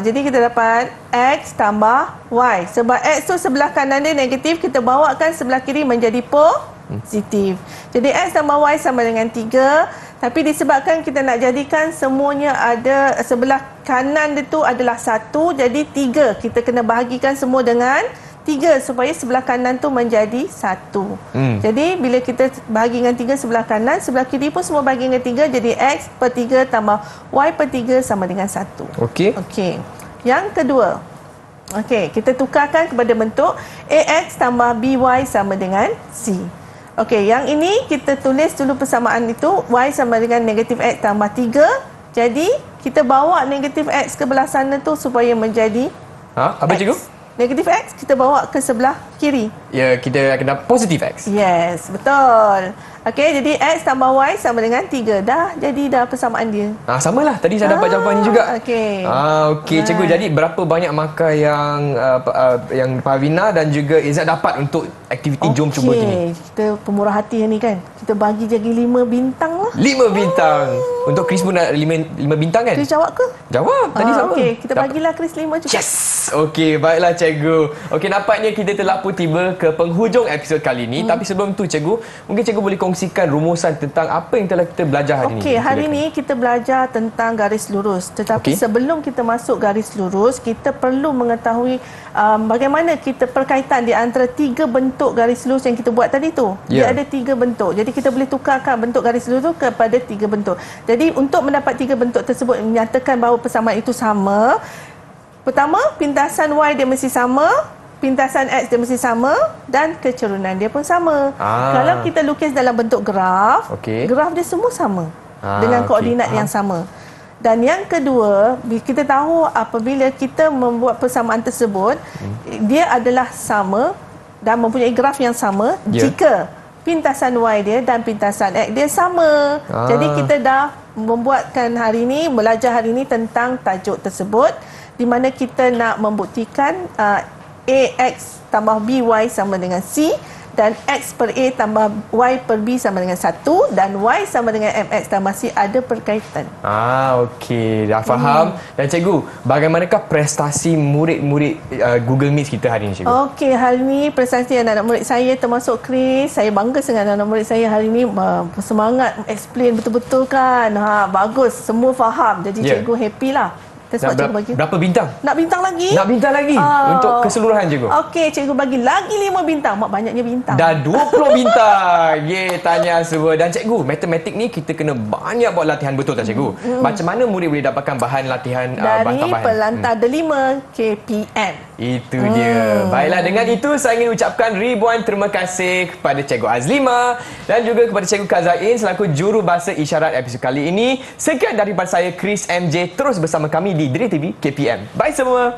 Jadi kita dapat X tambah Y. Sebab X tu sebelah kanan dia negatif, kita bawakan sebelah kiri menjadi positif. Jadi X tambah Y sama dengan 3. Tapi disebabkan kita nak jadikan semuanya ada sebelah kanan dia tu adalah 1. Jadi 3. Kita kena bahagikan semua dengan 3 supaya sebelah kanan tu menjadi 1. Jadi bila kita bahagi dengan 3 sebelah kanan, sebelah kiri pun semua bahagi dengan 3. Jadi X per 3 tambah Y per 3 sama dengan 1. Okey. Okey. Yang kedua. Okey, kita tukarkan kepada bentuk AX tambah BY sama dengan C. Okey, yang ini kita tulis dulu persamaan itu. Y sama dengan negatif X tambah 3. Jadi kita bawa negatif X ke belah sana tu supaya menjadi apa cikgu? Negatif X kita bawa ke sebelah kiri. Ya, kita akan dapat positif X. Yes, betul. Okey, jadi X tambah Y sama dengan 3. Dah persamaan dia. Samalah. Tadi saya dapat jawapannya juga. Okey. Okey, cikgu. Jadi berapa banyak markah yang Pavina dan juga Izzat dapat untuk aktiviti Jom Cuba ini? Kita pemurah hati ni kan. Kita bagi jadi 5 bintang lah. 5 bintang. Untuk Chris pun nak 5 bintang kan? Chris jawab ke? Jawab. Tadi sama. Okey, kita bagilah Chris 5 juga. Yes. Okey, baiklah cikgu. Okey, nampaknya kita telah pun tiba ke penghujung episod kali ini. Tapi sebelum tu cikgu, mungkin cikgu boleh kongsikan rumusan tentang apa yang telah kita belajar hari ini. Okey, hari ini kita belajar tentang garis lurus. Tetapi sebelum kita masuk garis lurus, kita perlu mengetahui bagaimana kita perkaitan di antara 3 bentuk garis lurus yang kita buat tadi tu. Dia ada 3 bentuk. Jadi kita boleh tukarkan bentuk garis lurus tu kepada 3 bentuk. Jadi untuk mendapat 3 bentuk tersebut menyatakan bahawa persamaan itu sama. Pertama, pintasan Y dia mesti sama, pintasan X dia mesti sama dan kecerunan dia pun sama. Kalau kita lukis dalam bentuk graf, graf dia semua sama dengan koordinat yang sama. Dan yang kedua, kita tahu apabila kita membuat persamaan tersebut, dia adalah sama dan mempunyai graf yang sama jika pintasan Y dia dan pintasan X dia sama. Jadi kita dah membuatkan hari ini, belajar hari ini tentang tajuk tersebut di mana kita nak membuktikan AX tambah BY sama dengan C dan X per A tambah Y per B sama dengan 1 dan Y sama dengan MX tambah C ada perkaitan. Okey, dah faham. Dan cikgu, bagaimanakah prestasi murid-murid Google Meet kita hari ini, cikgu? Okey, hari ini prestasi anak-anak murid saya termasuk Chris. Saya bangga sangat anak-anak murid saya hari ini semangat explain betul-betul kan. Bagus, semua faham. Jadi cikgu happy lah. Berapa bintang? Nak bintang lagi? Nak bintang lagi untuk keseluruhan cikgu. Okey, cikgu bagi lagi 5 bintang. Mak banyaknya bintang. Dah 20 bintang. Tanya semua. Dan cikgu, matematik ni kita kena banyak buat latihan, betul tak cikgu? Macam mana murid boleh dapatkan bahan latihan dari tambahan? Pelantar Delima KPM. Itu dia. Baiklah, dengan itu saya ingin ucapkan ribuan terima kasih kepada Cikgu Azlima dan juga kepada Cikgu Kazain selaku juru bahasa isyarat episod kali ini. Sekian daripada saya, Chris MJ. Terus bersama kami di Direct TV KPM. Bye semua.